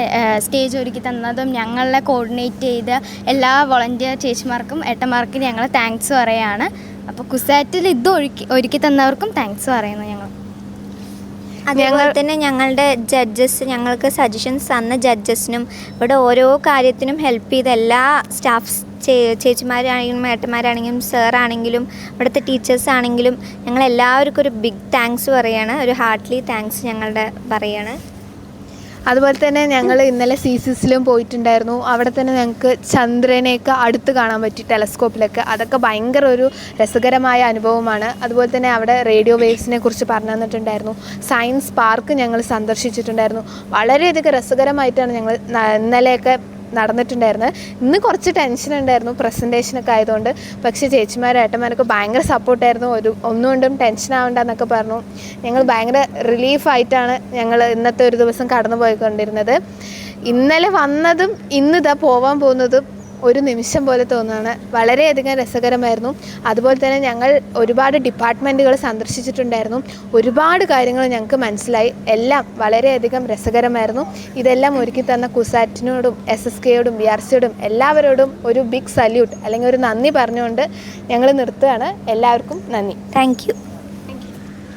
S11: സ്റ്റേജ് ഒരുക്കി തന്നതും ഞങ്ങളെ കോർഡിനേറ്റ് ചെയ്ത എല്ലാ വോളണ്ടിയർ ചേച്ചിമാർക്കും ഏട്ടന്മാർക്കും ഞങ്ങൾ താങ്ക്സ് പറയുകയാണ്. അപ്പോൾ കുസാറ്റിൽ ഇത് ഒരുക്കി തന്നവർക്കും താങ്ക്സ് പറയുന്നു ഞങ്ങൾ.
S3: അതേപോലെ തന്നെ ഞങ്ങളുടെ ജഡ്ജസ് ഞങ്ങൾക്ക് സജഷൻസ് തന്ന ജഡ്ജസിനും ഇവിടെ ഓരോ കാര്യത്തിനും ഹെൽപ്പ് ചെയ്ത എല്ലാ സ്റ്റാഫ്സ് ചേച്ചിമാരാണെങ്കിലും ഏട്ടന്മാരാണെങ്കിലും സാറാണെങ്കിലും ഇവിടുത്തെ ടീച്ചേഴ്സ് ആണെങ്കിലും ഞങ്ങളെല്ലാവർക്കും ഒരു ബിഗ് താങ്ക്സ് പറയുകയാണ്. ഒരു ഹാർട്ട്ലി താങ്ക്സ് ഞങ്ങളുടെ പറയുകയാണ്.
S2: അതുപോലെ തന്നെ ഞങ്ങൾ ഇന്നലെ CCSലും പോയിട്ടുണ്ടായിരുന്നു. അവിടെ തന്നെ ഞങ്ങൾക്ക് ചന്ദ്രനെയൊക്കെ അടുത്ത് കാണാൻ പറ്റി ടെലസ്കോപ്പിലൊക്കെ. അതൊക്കെ ഭയങ്കര ഒരു രസകരമായ അനുഭവമാണ്. അതുപോലെ തന്നെ അവിടെ റേഡിയോ വേവ്സിനെ കുറിച്ച് പറഞ്ഞു തന്നിട്ടുണ്ടായിരുന്നു. സയൻസ് പാർക്ക് ഞങ്ങൾ സന്ദർശിച്ചിട്ടുണ്ടായിരുന്നു. വളരെയധികം രസകരമായിട്ടാണ് ഞങ്ങൾ ഇന്നലെയൊക്കെ നടന്നിട്ടുണ്ടായിരുന്നത്. ഇന്ന് കുറച്ച് ടെൻഷൻ ഉണ്ടായിരുന്നു പ്രസൻറ്റേഷനൊക്കെ ആയതുകൊണ്ട്. പക്ഷേ ചേച്ചിമാരും ഏട്ടന്മാരൊക്കെ ഭയങ്കര സപ്പോർട്ടായിരുന്നു. ഒന്നുകൊണ്ടും ടെൻഷൻ ആവണ്ടെന്നൊക്കെ പറഞ്ഞു. ഞങ്ങൾ ഭയങ്കര റിലീഫായിട്ടാണ് ഞങ്ങൾ ഇന്നത്തെ ഒരു ദിവസം കടന്നു പോയിക്കൊണ്ടിരുന്നത്. ഇന്നലെ വന്നതും ഇന്നിതാ പോകാൻ പോകുന്നതും ഒരു നിമിഷം പോലെ തോന്നുകയാണ്. വളരെയധികം രസകരമായിരുന്നു. അതുപോലെ തന്നെ ഞങ്ങൾ ഒരുപാട് ഡിപ്പാർട്ട്മെൻറ്റുകൾ സന്ദർശിച്ചിട്ടുണ്ടായിരുന്നു. ഒരുപാട് കാര്യങ്ങൾ ഞങ്ങൾക്ക് മനസ്സിലായി. എല്ലാം വളരെയധികം രസകരമായിരുന്നു. ഇതെല്ലാം ഒരുക്കി തന്ന കുസാറ്റിനോടും SSKയോടും BRCയോടും എല്ലാവരോടും ഒരു ബിഗ് സല്യൂട്ട് അല്ലെങ്കിൽ ഒരു നന്ദി പറഞ്ഞുകൊണ്ട് ഞങ്ങൾ നിർത്തുകയാണ്. എല്ലാവർക്കും നന്ദി.
S3: Thank you.